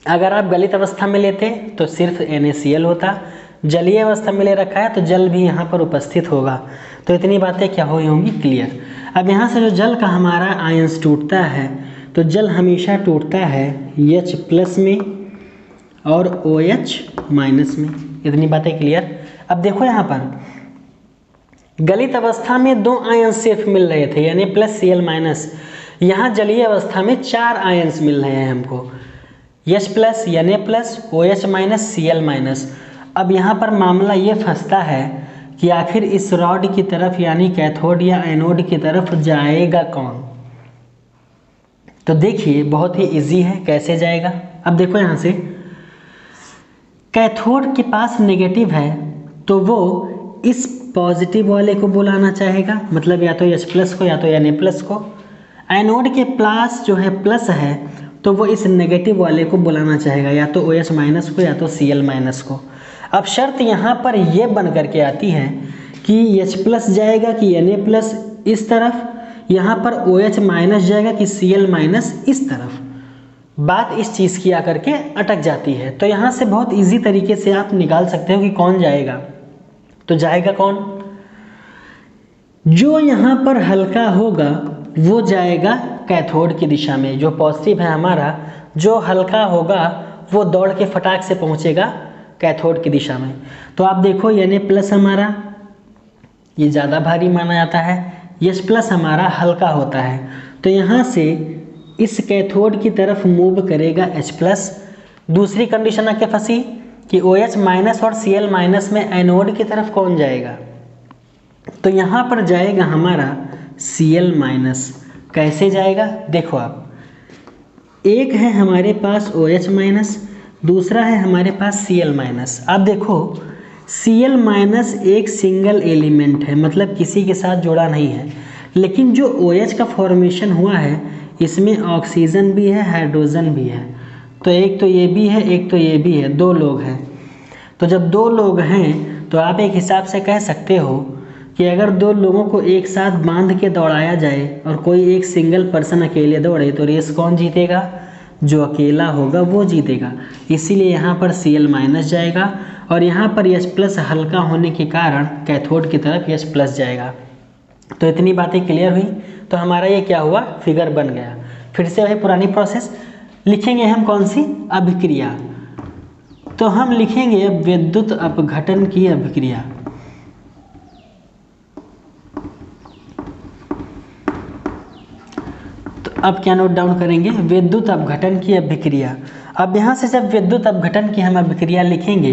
अगर आप गलित अवस्था में लेते तो सिर्फ NaCl होता, जलीय अवस्था में ले रखा है तो जल भी यहाँ पर उपस्थित होगा। तो इतनी बातें क्या हुई होंगी, क्लियर। अब यहाँ से जो जल का हमारा आयंस टूटता है, तो जल हमेशा टूटता है H प्लस में और OH माइनस में, इतनी बातें क्लियर। अब देखो यहाँ पर गलित अवस्था में 2 आयन सिर्फ मिल रहे थे, Na प्लस Cl माइनस। यहाँ जलीय अवस्था में 4 आयन्स मिल रहे हैं हमको, H plus, Na plus, OH minus, Cl minus. अब यहाँ पर मामला ये फंसता है कि आखिर इस रॉड की तरफ यानी कैथोड या एनोड की तरफ जाएगा कौन। तो देखिए बहुत ही इजी है, कैसे जाएगा। अब देखो यहाँ से कैथोड के पास नेगेटिव है तो वो इस पॉजिटिव वाले को बुलाना चाहेगा, मतलब या तो H प्लस को या तो Na प्लस को। एनोड के पास जो है प्लस है तो वो इस नेगेटिव वाले को बुलाना चाहेगा, या तो OH माइनस को या तो Cl माइनस को। अब शर्त यहाँ पर ये बन करके आती है कि H प्लस जाएगा कि Na प्लस इस तरफ, यहाँ पर OH माइनस जाएगा कि Cl माइनस इस तरफ। बात इस चीज़ की आकर के अटक जाती है। तो यहाँ से बहुत इजी तरीके से आप निकाल सकते हो कि कौन जाएगा। तो जाएगा कौन, जो यहाँ पर हल्का होगा वो जाएगा कैथोड की दिशा में। जो पॉजिटिव है हमारा, जो हल्का होगा वो दौड़ के फटाक से पहुँचेगा कैथोड की दिशा में। तो आप देखो Na प्लस हमारा ये ज़्यादा भारी माना जाता है, H प्लस हमारा हल्का होता है। तो यहाँ से इस कैथोड की तरफ मूव करेगा H प्लस। दूसरी कंडीशन आके फंसी कि OH माइनस और Cl माइनस में एनोड की तरफ कौन जाएगा, तो यहाँ पर जाएगा हमारा Cl माइनस। कैसे जाएगा देखो आप, एक है हमारे पास OH माइनस, दूसरा है हमारे पास Cl माइनस। आप देखो Cl माइनस एक सिंगल एलिमेंट है, मतलब किसी के साथ जुड़ा नहीं है, लेकिन जो OH का फॉर्मेशन हुआ है इसमें ऑक्सीजन भी है, हाइड्रोजन भी है। तो एक तो ये भी है, एक तो ये भी है, 2 लोग हैं। तो जब 2 लोग हैं तो आप एक हिसाब से कह सकते हो कि अगर 2 लोगों को एक साथ बांध के दौड़ाया जाए और कोई एक सिंगल पर्सन अकेले दौड़े तो रेस कौन जीतेगा, जो अकेला होगा वो जीतेगा। इसीलिए यहाँ पर Cl माइनस जाएगा और यहाँ पर H प्लस हल्का होने के कारण कैथोड की तरफ H प्लस जाएगा। तो इतनी बातें क्लियर हुई। तो हमारा ये क्या हुआ, फिगर बन गया। फिर से वही पुरानी प्रोसेस लिखेंगे हम, कौन सी, अभिक्रिया। तो हम लिखेंगे विद्युत अपघटन की अभिक्रिया। तो अब क्या नोट डाउन करेंगे, विद्युत अपघटन की अभिक्रिया। अब यहाँ से जब विद्युत अपघटन की हम अभिक्रिया लिखेंगे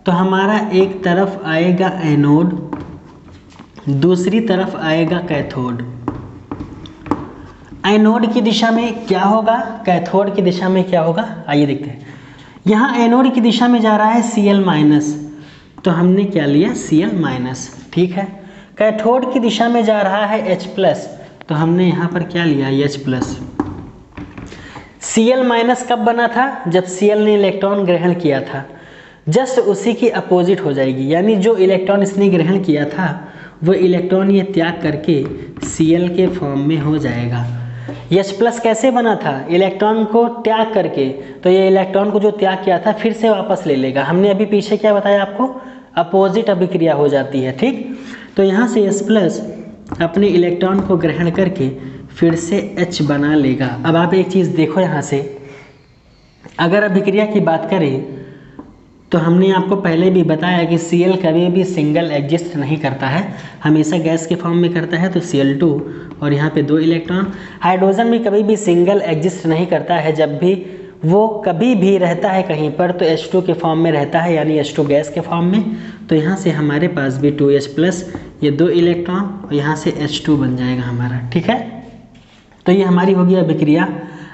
तो हमारा एक तरफ आएगा एनोड, दूसरी तरफ आएगा कैथोड। एनोड की दिशा में क्या होगा, कैथोड की दिशा में क्या होगा, आइए देखते हैं। यहाँ एनोड की दिशा में जा रहा है Cl माइनस, तो हमने क्या लिया Cl माइनस, ठीक है। कैथोड की दिशा में जा रहा है H प्लस, तो हमने यहाँ पर क्या लिया H प्लस। Cl माइनस कब बना था? जब Cl ने इलेक्ट्रॉन ग्रहण किया था, जस्ट उसी की अपोजिट हो जाएगी, यानी जो इलेक्ट्रॉन इसने ग्रहण किया था वो इलेक्ट्रॉन ये त्याग करके Cl के फॉर्म में हो जाएगा। H प्लस कैसे बना था? इलेक्ट्रॉन को त्याग करके, तो ये इलेक्ट्रॉन को जो त्याग किया था फिर से वापस ले लेगा। हमने अभी पीछे क्या बताया आपको? अपोजिट अभिक्रिया हो जाती है, ठीक। तो यहाँ से H प्लस अपने इलेक्ट्रॉन को ग्रहण करके फिर से H बना लेगा। अब आप एक चीज़ देखो, यहाँ से अगर अभिक्रिया की बात करें तो हमने आपको पहले भी बताया कि Cl कभी भी सिंगल एग्जिस्ट नहीं करता है, हमेशा गैस के फॉर्म में करता है। तो Cl2 और यहाँ पे 2 इलेक्ट्रॉन। हाइड्रोजन भी कभी भी सिंगल एग्जिस्ट नहीं करता है, जब भी वो कभी भी रहता है कहीं पर तो H2 के फॉर्म में रहता है, यानी H2 गैस के फॉर्म में। तो यहाँ से हमारे पास भी 2H प्लस ये 2 इलेक्ट्रॉन और यहाँ से H2 बन जाएगा हमारा, ठीक है। तो ये हमारी होगी अभिक्रिया।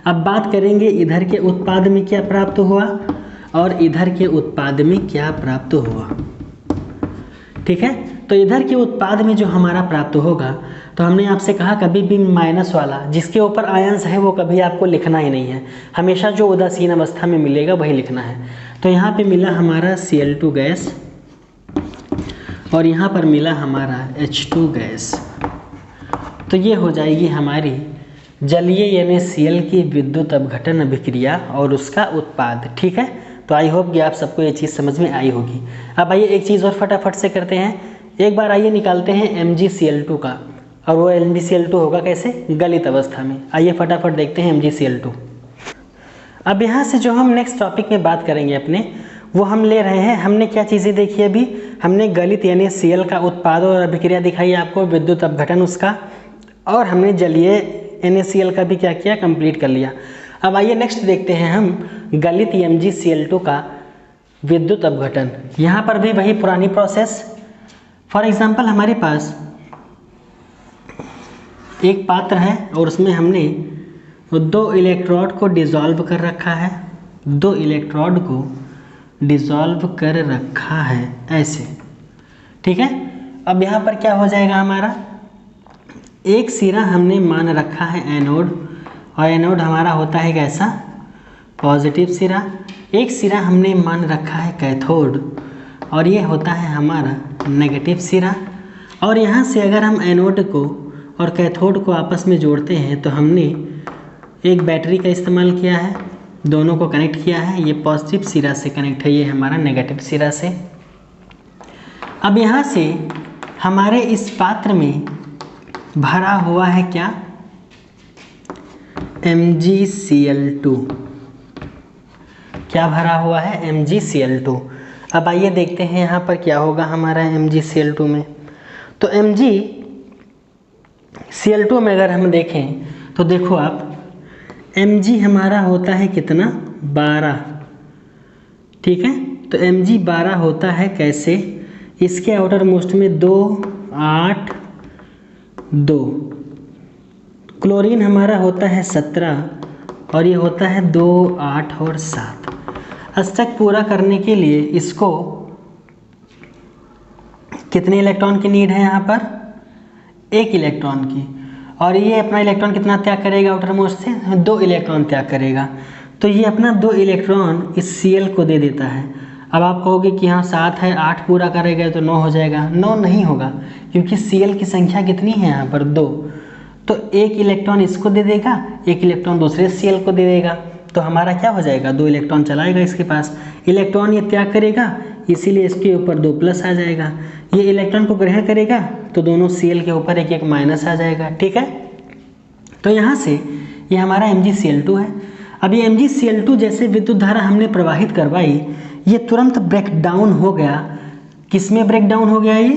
अब बात करेंगे इधर के उत्पाद में क्या प्राप्त हुआ और इधर के उत्पाद में क्या प्राप्त हुआ, ठीक है। तो इधर के उत्पाद में जो हमारा प्राप्त होगा, तो हमने आपसे कहा कभी भी माइनस वाला जिसके ऊपर आयंस है वो कभी आपको लिखना ही नहीं है, हमेशा जो उदासीन अवस्था में मिलेगा वही लिखना है। तो यहाँ पे मिला हमारा Cl2 गैस और यहाँ पर मिला हमारा H2 गैस। तो ये हो जाएगी हमारी जलीय यानी Cl की विद्युत अपघटन अभिक्रिया और उसका उत्पाद, ठीक है। तो आई होप कि आप सबको ये चीज़ समझ में आई होगी। अब आइए एक चीज़ और फटाफट से करते हैं। एक बार आइए निकालते हैं MgCl2 का, और वो MgCl2 होगा कैसे? गलित अवस्था में। आइए फटाफट देखते हैं MgCl2। अब यहाँ से जो हम नेक्स्ट टॉपिक में बात करेंगे अपने, वो हम ले रहे हैं, हमने क्या चीज़ें देखी अभी? हमने गलित यानी Cl का उत्पाद और अभिक्रिया दिखाई आपको, विद्युत अपघटन उसका, और हमने जलीय NaCl का भी क्या किया? कंप्लीट कर लिया। अब आइए नेक्स्ट देखते हैं हम गलित MgCl2 का विद्युत अपघटन। यहाँ पर भी वही पुरानी प्रोसेस। फॉर एग्जांपल हमारे पास एक पात्र है और उसमें हमने 2 इलेक्ट्रोड को डिसॉल्व कर रखा है, 2 इलेक्ट्रोड को डिसॉल्व कर रखा है ऐसे, ठीक है। अब यहाँ पर क्या हो जाएगा हमारा? एक सिरा हमने मान रखा है एनोड, और एनोड हमारा होता है कैसा? पॉजिटिव सिरा। एक सिरा हमने मान रखा है कैथोड, और ये होता है हमारा नेगेटिव सिरा। और यहाँ से अगर हम एनोड को और कैथोड को आपस में जोड़ते हैं तो हमने एक बैटरी का इस्तेमाल किया है, दोनों को कनेक्ट किया है। ये पॉजिटिव सिरा से कनेक्ट है, ये हमारा नेगेटिव सिरा से। अब यहाँ से हमारे इस पात्र में भरा हुआ है क्या? MgCl2। क्या भरा हुआ है? MgCl2। अब आइए देखते हैं यहाँ पर क्या होगा हमारा MgCl2 में। तो MgCl2 में अगर हम देखें तो देखो आप, Mg हमारा होता है कितना? 12, ठीक है। तो Mg 12 होता है कैसे? इसके आउटर मोस्ट में 2, 8, 2। क्लोरीन हमारा होता है 17 और ये होता है 2, 8 और 7। अष्टक पूरा करने के लिए इसको कितने इलेक्ट्रॉन की नीड है? यहाँ पर 1 इलेक्ट्रॉन की, और ये अपना इलेक्ट्रॉन कितना त्याग करेगा आउटर मोस्ट से? 2 इलेक्ट्रॉन त्याग करेगा। तो ये अपना 2 इलेक्ट्रॉन इस Cl को दे देता है। अब आप कहोगे कि यहाँ 7 है, 8 पूरा करेगा तो 9 हो जाएगा। 9 नहीं होगा, क्योंकि Cl की संख्या कितनी है यहाँ पर? 2। तो 1 इलेक्ट्रॉन इसको दे देगा, 1 इलेक्ट्रॉन दूसरे Cl को दे देगा, तो हमारा क्या हो जाएगा? 2 इलेक्ट्रॉन चलाएगा इसके पास। इलेक्ट्रॉन ये त्याग करेगा, इसीलिए इसके ऊपर 2 प्लस आ जाएगा। ये इलेक्ट्रॉन को ग्रहण करेगा तो दोनों Cl के ऊपर 1 माइनस आ जाएगा, ठीक है। तो यहाँ से ये हमारा MgCl2 है। अब ये MgCl2 जैसे विद्युत धारा हमने प्रवाहित करवाई, ये तुरंत ब्रेक डाउन हो गया। किस में ब्रेक डाउन हो गया? ये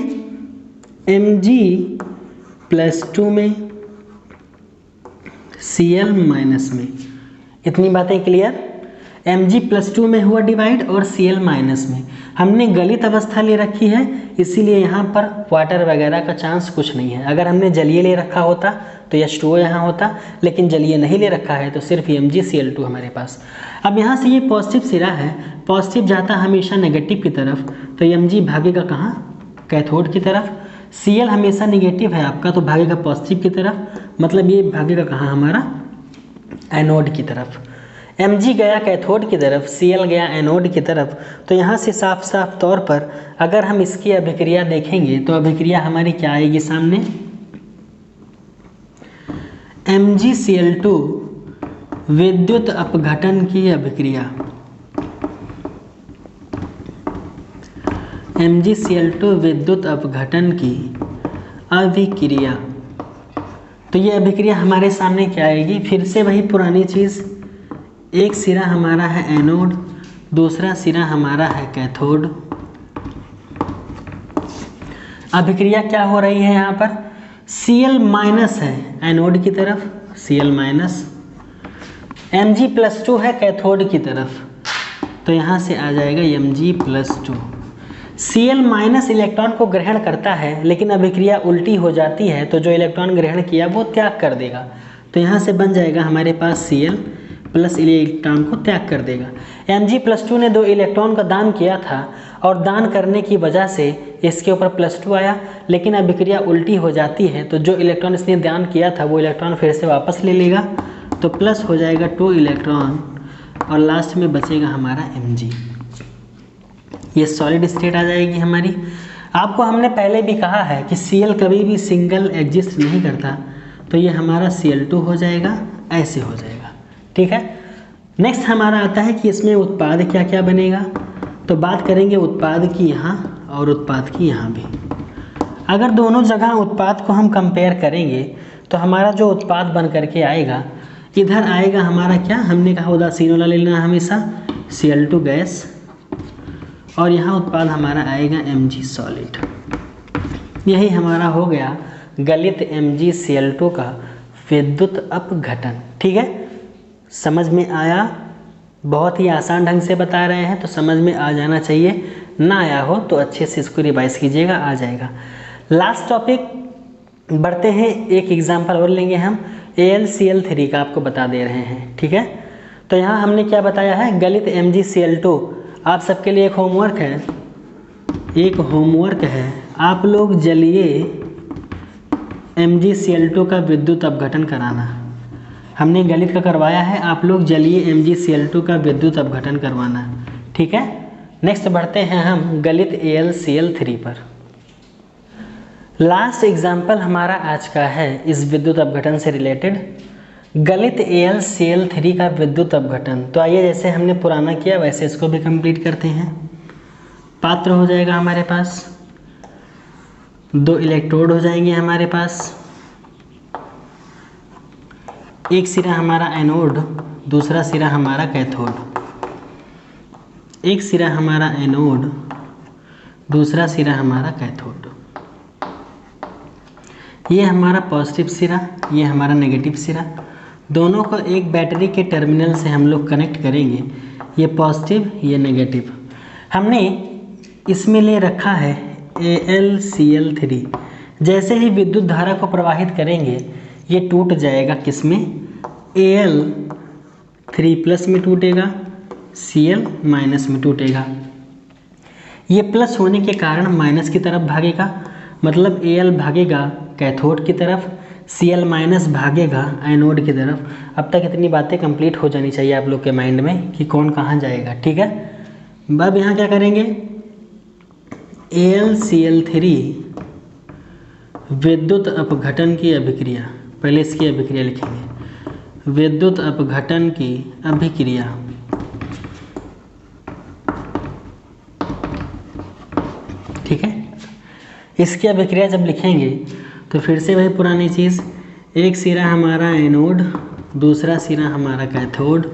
Mg+2 में, Cl- में। इतनी बातें क्लियर? Mg+2 में हुआ डिवाइड और Cl- में। हमने गलित अवस्था ले रखी है, इसीलिए यहाँ पर वाटर वगैरह का चांस कुछ नहीं है। अगर हमने जलीय ले रखा होता तो H2O यहाँ होता, लेकिन जलीय नहीं ले रखा है तो सिर्फ MgCl2 हमारे पास। अब यहाँ से ये पॉजिटिव सिरा है, पॉजिटिव जाता हमेशा नेगेटिव की तरफ, तो Mg भागेगा कहाँ? कैथोड की तरफ। Cl हमेशा नेगेटिव है आपका, तो भागेगा पॉजिटिव की तरफ, मतलब ये भागेगा कहाँ हमारा? एनोड की तरफ। Mg गया कैथोड की तरफ, Cl गया एनोड की तरफ। तो यहाँ से साफ साफ तौर पर अगर हम इसकी अभिक्रिया देखेंगे तो अभिक्रिया हमारी क्या आएगी सामने, MgCl2 विद्युत अपघटन की अभिक्रिया, MgCl2 विद्युत अपघटन की अभिक्रिया। तो ये अभिक्रिया हमारे सामने क्या आएगी, फिर से वही पुरानी चीज़, एक सिरा हमारा है एनोड, दूसरा सिरा हमारा है कैथोड। अभिक्रिया क्या हो रही है यहाँ पर, Cl माइनस है एनोड की तरफ, Cl माइनस, Mg+2 है कैथोड की तरफ, तो यहाँ से आ जाएगा Mg+2। Cl माइनस इलेक्ट्रॉन को ग्रहण करता है, लेकिन अभिक्रिया उल्टी हो जाती है, तो जो इलेक्ट्रॉन ग्रहण किया वो त्याग कर देगा। तो यहाँ से बन जाएगा हमारे पास Cl प्लस इलेक्ट्रॉन को त्याग कर देगा। Mg+2 ने 2 इलेक्ट्रॉन का दान किया था और दान करने की वजह से इसके ऊपर +2 आया, लेकिन अभिक्रिया उल्टी हो जाती है, तो जो इलेक्ट्रॉन इसने दान किया था वो इलेक्ट्रॉन फिर से वापस ले लेगा, तो प्लस हो जाएगा 2 इलेक्ट्रॉन और लास्ट में बचेगा हमारा Mg। ये सॉलिड स्टेट आ जाएगी हमारी। आपको हमने पहले भी कहा है कि Cl कभी भी सिंगल एग्जिस्ट नहीं करता, तो ये हमारा Cl2 हो जाएगा, ऐसे हो जाएगा, ठीक है। नेक्स्ट हमारा आता है कि इसमें उत्पाद क्या क्या बनेगा। तो बात करेंगे उत्पाद की यहाँ और उत्पाद की यहाँ भी। अगर दोनों जगह उत्पाद को हम कंपेयर करेंगे तो हमारा जो उत्पाद बन करके आएगा, इधर आएगा हमारा क्या, हमने कहा उदासीन वाला लेना हमेशा, Cl2 गैस, और यहाँ उत्पाद हमारा आएगा Mg सॉलिड। यही हमारा हो गया गलित MgCl2 का विद्युत अपघटन, ठीक है। समझ में आया, बहुत ही आसान ढंग से बता रहे हैं तो समझ में आ जाना चाहिए, ना आया हो तो अच्छे से इसको रिवाइज कीजिएगा, आ जाएगा। लास्ट टॉपिक बढ़ते हैं, एक एग्जांपल और लेंगे हम, AlCl3 का आपको बता दे रहे हैं, ठीक है। तो यहाँ हमने क्या बताया है, गलित MgCl2। आप सबके लिए एक होमवर्क है, आप लोग जलिए MgCl2 का विद्युत अपघटन कराना। हमने गलित का करवाया है, आप लोग जलिए MgCl2 का विद्युत अपघटन करवाना, ठीक है। नेक्स्ट बढ़ते हैं हम गलित AlCl3 पर। लास्ट एग्जाम्पल हमारा आज का है इस विद्युत अपघटन से रिलेटेड, गलित AlCl3 का विद्युत अपघटन। तो आइए जैसे हमने पुराना किया वैसे इसको भी कंप्लीट करते हैं। पात्र हो जाएगा हमारे पास, 2 इलेक्ट्रोड हो जाएंगे हमारे पास, एक सिरा हमारा एनोड, दूसरा सिरा हमारा कैथोड, एक सिरा हमारा एनोड, दूसरा सिरा हमारा कैथोड। ये हमारा पॉजिटिव सिरा, ये हमारा नेगेटिव सिरा। दोनों को एक बैटरी के टर्मिनल से हम लोग कनेक्ट करेंगे, ये पॉजिटिव ये नेगेटिव। हमने इसमें ले रखा है AlCl3। जैसे ही विद्युत धारा को प्रवाहित करेंगे ये टूट जाएगा, किसमें, Al3+ में टूटेगा, Cl- में टूटेगा। ये प्लस होने के कारण माइनस की तरफ भागेगा, मतलब Al भागेगा कैथोड की तरफ, Cl- भागेगा एनोड की तरफ। अब तक इतनी बातें कंप्लीट हो जानी चाहिए आप लोग के माइंड में कि कौन कहाँ जाएगा, ठीक है। अब यहाँ क्या करेंगे, AlCl3 विद्युत अपघटन की अभिक्रिया, पहले इसकी अभिक्रिया लिखेंगे, विद्युत अपघटन की अभिक्रिया। ठीक है, इसकी अभिक्रिया जब लिखेंगे तो फिर से वही पुरानी चीज़, एक सिरा हमारा एनोड, दूसरा सिरा हमारा कैथोड।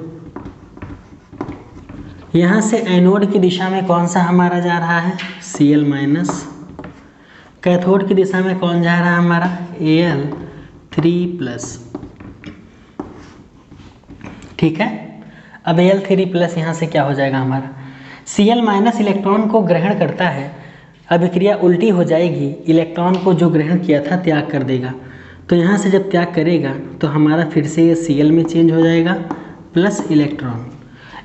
यहाँ से एनोड की दिशा में कौन सा हमारा जा रहा है, Cl-, कैथोड की दिशा में कौन जा रहा है हमारा, Al3+। ठीक है, अब Al3+ यहाँ से क्या हो जाएगा हमारा, Cl- इलेक्ट्रॉन को ग्रहण करता है, अभिक्रिया उल्टी हो जाएगी, इलेक्ट्रॉन को जो ग्रहण किया था त्याग कर देगा। तो यहाँ से जब त्याग करेगा तो हमारा फिर से ये Cl में चेंज हो जाएगा प्लस इलेक्ट्रॉन।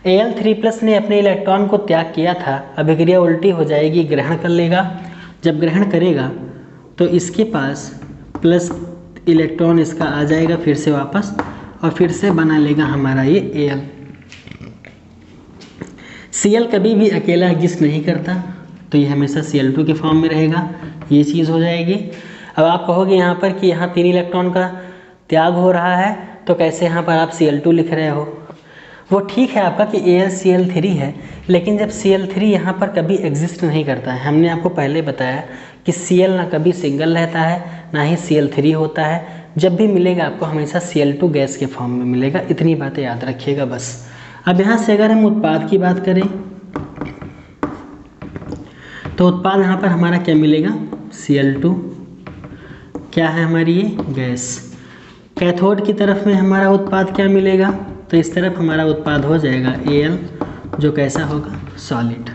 Al3+ ने अपने इलेक्ट्रॉन को त्याग किया था, अभिक्रिया उल्टी हो जाएगी, ग्रहण कर लेगा। जब ग्रहण करेगा तो इसके पास प्लस इलेक्ट्रॉन इसका आ जाएगा फिर से वापस, और फिर से बना लेगा हमारा ये Al। Cl कभी भी अकेला एग्जिस्ट नहीं करता, तो ये हमेशा Cl2 के फॉर्म में रहेगा, ये चीज़ हो जाएगी। अब आप कहोगे यहाँ पर कि यहाँ 3 इलेक्ट्रॉन का त्याग हो रहा है, तो कैसे यहाँ पर आप Cl2 लिख रहे हो? वो ठीक है आपका कि AlCl3 है, लेकिन जब Cl3 यहाँ पर कभी एग्जिस्ट नहीं करता है, हमने आपको पहले बताया कि Cl ना कभी सिंगल रहता है ना ही Cl3 होता है, जब भी मिलेगा आपको हमेशा Cl2 गैस के फॉर्म में मिलेगा, इतनी बातें याद रखिएगा बस। अब यहाँ से अगर हम उत्पाद की बात करें तो उत्पाद यहाँ पर हमारा क्या मिलेगा? Cl2 क्या है हमारी ये गैस। कैथोड की तरफ में हमारा उत्पाद क्या मिलेगा? तो इस तरफ हमारा उत्पाद हो जाएगा Al, जो कैसा होगा? सॉलिड।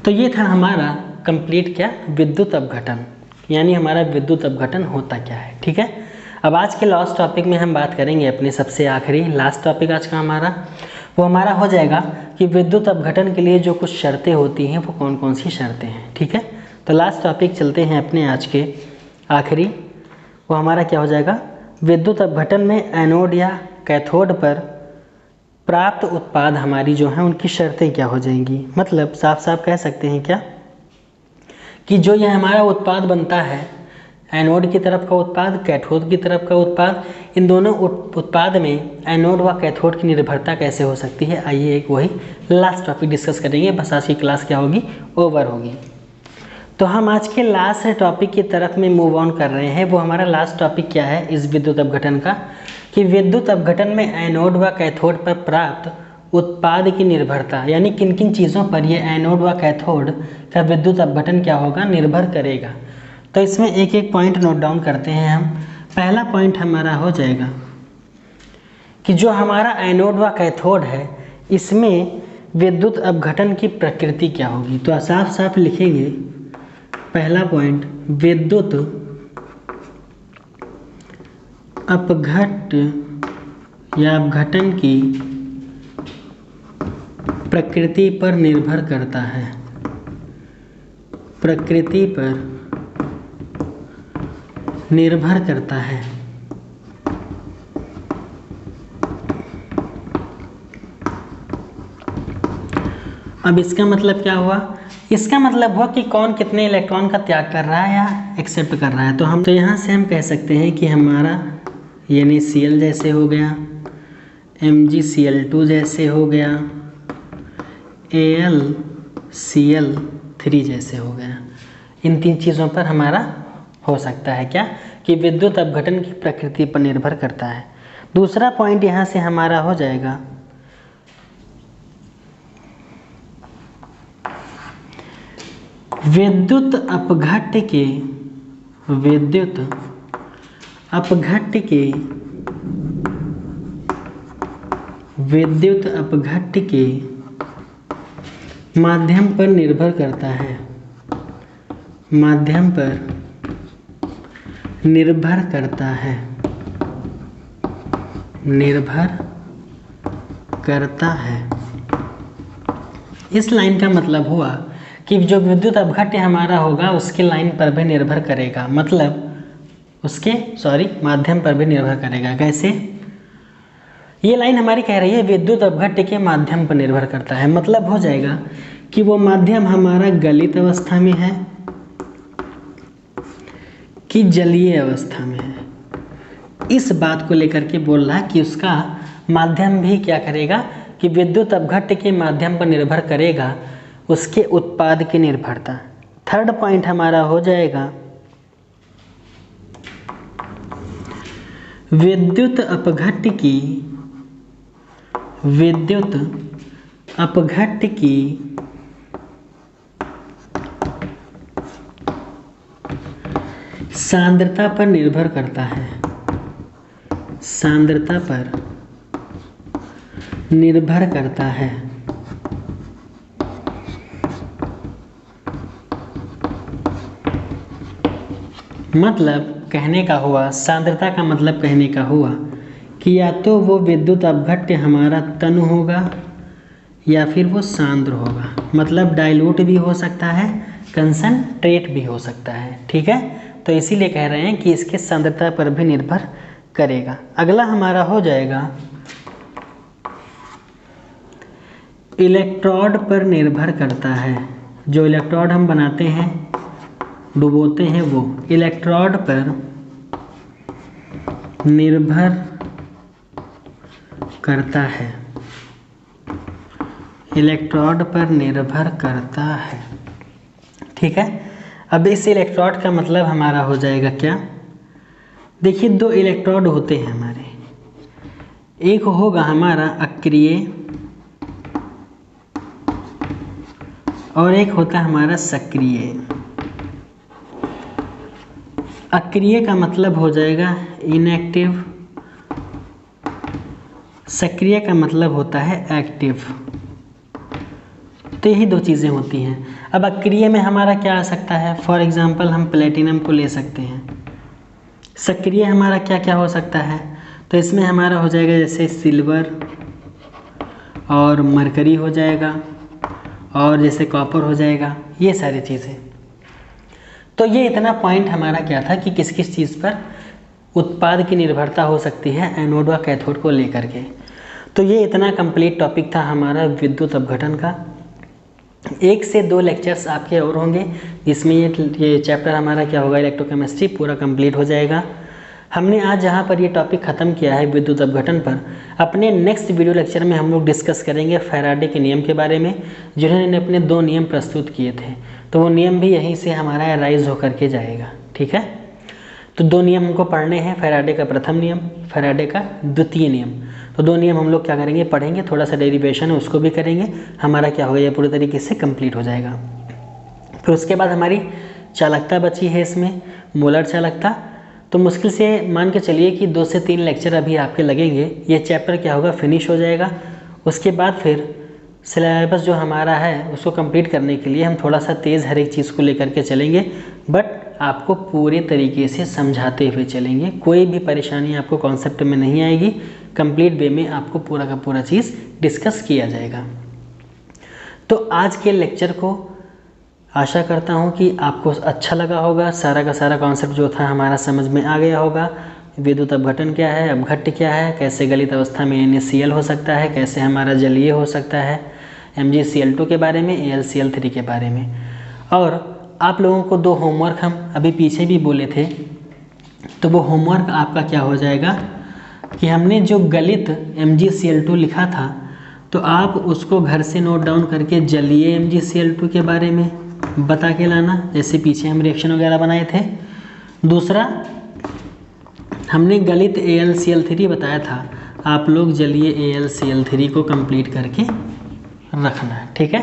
तो ये था हमारा कंप्लीट क्या? विद्युत अपघटन, यानी हमारा विद्युत अपघटन होता क्या है। ठीक है, अब आज के लास्ट टॉपिक में हम बात करेंगे अपने सबसे आखिरी लास्ट टॉपिक आज का हमारा, वो हमारा हो जाएगा कि विद्युत अपघटन के लिए जो कुछ शर्तें होती हैं वो कौन कौन सी शर्तें हैं। ठीक है, तो लास्ट टॉपिक चलते हैं अपने आज के आखिरी, वो हमारा क्या हो जाएगा? विद्युत अपघटन में एनोड या कैथोड पर प्राप्त उत्पाद हमारी जो है उनकी शर्तें क्या हो जाएंगी। मतलब साफ साफ कह सकते हैं क्या कि जो ये हमारा उत्पाद बनता है, एनोड की तरफ का उत्पाद, कैथोड की तरफ का उत्पाद, इन दोनों उत्पाद में एनोड व कैथोड की निर्भरता कैसे हो सकती है, आइए एक वही लास्ट टॉपिक डिस्कस करेंगे। बस आज की क्लास क्या होगी? ओवर होगी। तो हम आज के लास्ट टॉपिक की तरफ में मूव ऑन कर रहे हैं। वो हमारा लास्ट टॉपिक क्या है इस विद्युत अपघटन का, कि विद्युत अपघटन में एनोड व कैथोड पर प्राप्त उत्पाद की निर्भरता, यानी किन किन चीज़ों पर ये एनोड व कैथोड का विद्युत अपघटन क्या होगा? निर्भर करेगा। तो इसमें एक एक पॉइंट नोट डाउन करते हैं हम। पहला पॉइंट हमारा हो जाएगा कि जो हमारा एनोड व कैथोड है इसमें विद्युत अपघटन की प्रकृति क्या होगी। तो साफ साफ लिखेंगे पहला पॉइंट, विद्युत अपघट या अपघटन की प्रकृति पर निर्भर करता है। प्रकृति पर निर्भर करता है। अब इसका मतलब क्या हुआ? इसका मतलब हुआ कि कौन कितने इलेक्ट्रॉन का त्याग कर रहा है या एक्सेप्ट कर रहा है। तो यहाँ से हम कह सकते हैं कि हमारा यानी Cl जैसे हो गया, MgCl2 जैसे हो गया, AlCl3 जैसे हो गया। इन 3 चीज़ों पर हमारा हो सकता है क्या कि विद्युत अपघटन की प्रकृति पर निर्भर करता है। दूसरा पॉइंट यहाँ से हमारा हो जाएगा विद्युत अपघट्य के माध्यम पर निर्भर करता है। माध्यम पर निर्भर करता है। निर्भर करता है। इस लाइन का मतलब हुआ कि जो विद्युत अपघट्य हमारा होगा उसके लाइन पर भी निर्भर करेगा, मतलब उसके माध्यम पर भी निर्भर करेगा। कैसे? ये लाइन हमारी कह रही है विद्युत अपघट्य के माध्यम पर निर्भर करता है, मतलब हो जाएगा कि वो माध्यम हमारा गलित अवस्था में है कि जलीय अवस्था में है। इस बात को लेकर के बोल रहा है कि उसका माध्यम भी क्या करेगा कि विद्युत अपघट्य के माध्यम पर निर्भर करेगा उसके उत्पाद की निर्भरता। थर्ड पॉइंट हमारा हो जाएगा विद्युत अपघट्य की सांद्रता पर निर्भर करता है। सांद्रता पर निर्भर करता है। मतलब कहने का हुआ, सांद्रता का मतलब कहने का हुआ कि या तो वो विद्युत अपघट्य हमारा तनु होगा या फिर वो सांद्र होगा। मतलब डाइल्यूट भी हो सकता है, कंसंट्रेट भी हो सकता है। ठीक है, तो इसीलिए कह रहे हैं कि इसके सांद्रता पर भी निर्भर करेगा। अगला हमारा हो जाएगा इलेक्ट्रोड पर निर्भर करता है। जो इलेक्ट्रोड हम बनाते हैं, डुबोते हैं, वो इलेक्ट्रोड पर निर्भर करता है। इलेक्ट्रोड पर निर्भर करता है, ठीक है। अब इस इलेक्ट्रोड का मतलब हमारा हो जाएगा क्या? देखिए, दो इलेक्ट्रोड होते हैं हमारे, एक होगा हमारा अक्रिय और एक होता है हमारा सक्रिय। अक्रिय का मतलब हो जाएगा इनएक्टिव, सक्रिय का मतलब होता है एक्टिव। तो यही दो चीज़ें होती हैं। अब अक्रिय में हमारा क्या आ सकता है? फॉर एग्जांपल हम प्लेटिनम को ले सकते हैं। सक्रिय हमारा क्या क्या हो सकता है? तो इसमें हमारा हो जाएगा जैसे सिल्वर और मरकरी हो जाएगा और जैसे कॉपर हो जाएगा, ये सारी चीज़ें। तो ये इतना पॉइंट हमारा क्या था कि किस किस चीज़ पर उत्पाद की निर्भरता हो सकती है एनोड व कैथोड को लेकर के। तो ये इतना कंप्लीट टॉपिक था हमारा विद्युत अपघटन का। 1 से 2 लेक्चर्स आपके और होंगे जिसमें ये चैप्टर हमारा क्या होगा, इलेक्ट्रोकेमिस्ट्री पूरा कंप्लीट हो जाएगा। हमने आज जहाँ पर ये टॉपिक ख़त्म किया है विद्युत अपघटन पर, अपने नेक्स्ट वीडियो लेक्चर में हम लोग डिस्कस करेंगे फैराडे के नियम के बारे में, जिन्होंने अपने 2 नियम प्रस्तुत किए थे। तो वो नियम भी यहीं से हमारा राइज होकर के जाएगा, ठीक है। तो 2 नियम हमको पढ़ने हैं, फैराडे का प्रथम नियम, फैराडे का द्वितीय नियम। तो 2 नियम हम लोग क्या करेंगे, पढ़ेंगे, थोड़ा सा डेरिवेशन है उसको भी करेंगे, हमारा क्या होगा, ये पूरी तरीके से कंप्लीट हो जाएगा। फिर उसके बाद हमारी चालकता बची है इसमें, मोलर चालकता। तो मुश्किल से मान के चलिए कि 2 से 3 लेक्चर अभी आपके लगेंगे, ये चैप्टर क्या होगा, फिनिश हो जाएगा। उसके बाद फिर सिलेबस जो हमारा है उसको कंप्लीट करने के लिए हम थोड़ा सा तेज़ हर एक चीज़ को लेकर के चलेंगे, बट आपको पूरे तरीके से समझाते हुए चलेंगे। कोई भी परेशानी आपको कॉन्सेप्ट में नहीं आएगी, कंप्लीट वे में आपको पूरा का पूरा चीज़ डिस्कस किया जाएगा। तो आज के लेक्चर को आशा करता हूँ कि आपको अच्छा लगा होगा, सारा का सारा कॉन्सेप्ट जो था हमारा समझ में आ गया होगा। विद्युत अपघटन क्या है, अपघट्य क्या है, कैसे गलित अवस्था में NaCl हो सकता है, कैसे हमारा जलीय हो सकता है, MgCl2 के बारे में, AlCl3 के बारे में। और आप लोगों को 2 होमवर्क हम अभी पीछे भी बोले थे, तो वो होमवर्क आपका क्या हो जाएगा कि हमने जो गलित MgCl2 लिखा था, तो आप उसको घर से नोट डाउन करके जलीय MgCl2 के बारे में बता के लाना, जैसे पीछे हम रिएक्शन वगैरह बनाए थे। दूसरा, हमने गलित AlCl3 बताया था, आप लोग जलीय AlCl3 को कंप्लीट करके रखना है, ठीक है।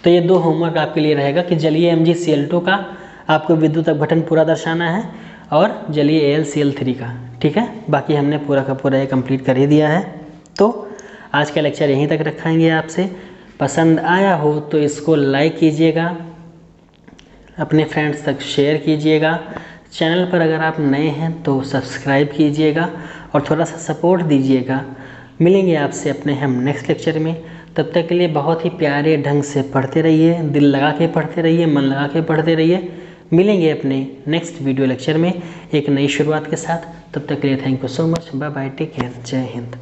तो ये 2 होमवर्क आपके लिए रहेगा कि जलीय MgCl2 का आपको विद्युत अपघटन पूरा दर्शाना है और जलीय AlCl3 का, ठीक है। बाकी हमने पूरा का पूरा ये कंप्लीट कर ही दिया है। तो आज का लेक्चर यहीं तक रखेंगे आपसे। पसंद आया हो तो इसको लाइक कीजिएगा, अपने फ्रेंड्स तक शेयर कीजिएगा। चैनल पर अगर आप नए हैं तो सब्सक्राइब कीजिएगा और थोड़ा सा सपोर्ट दीजिएगा। मिलेंगे आपसे अपने हम नेक्स्ट लेक्चर में। तब तक के लिए बहुत ही प्यारे ढंग से पढ़ते रहिए, दिल लगा के पढ़ते रहिए, मन लगा के पढ़ते रहिए। मिलेंगे अपने नेक्स्ट वीडियो लेक्चर में एक नई शुरुआत के साथ। तब तक के लिए thank you so much, bye bye, take care, जय हिंद।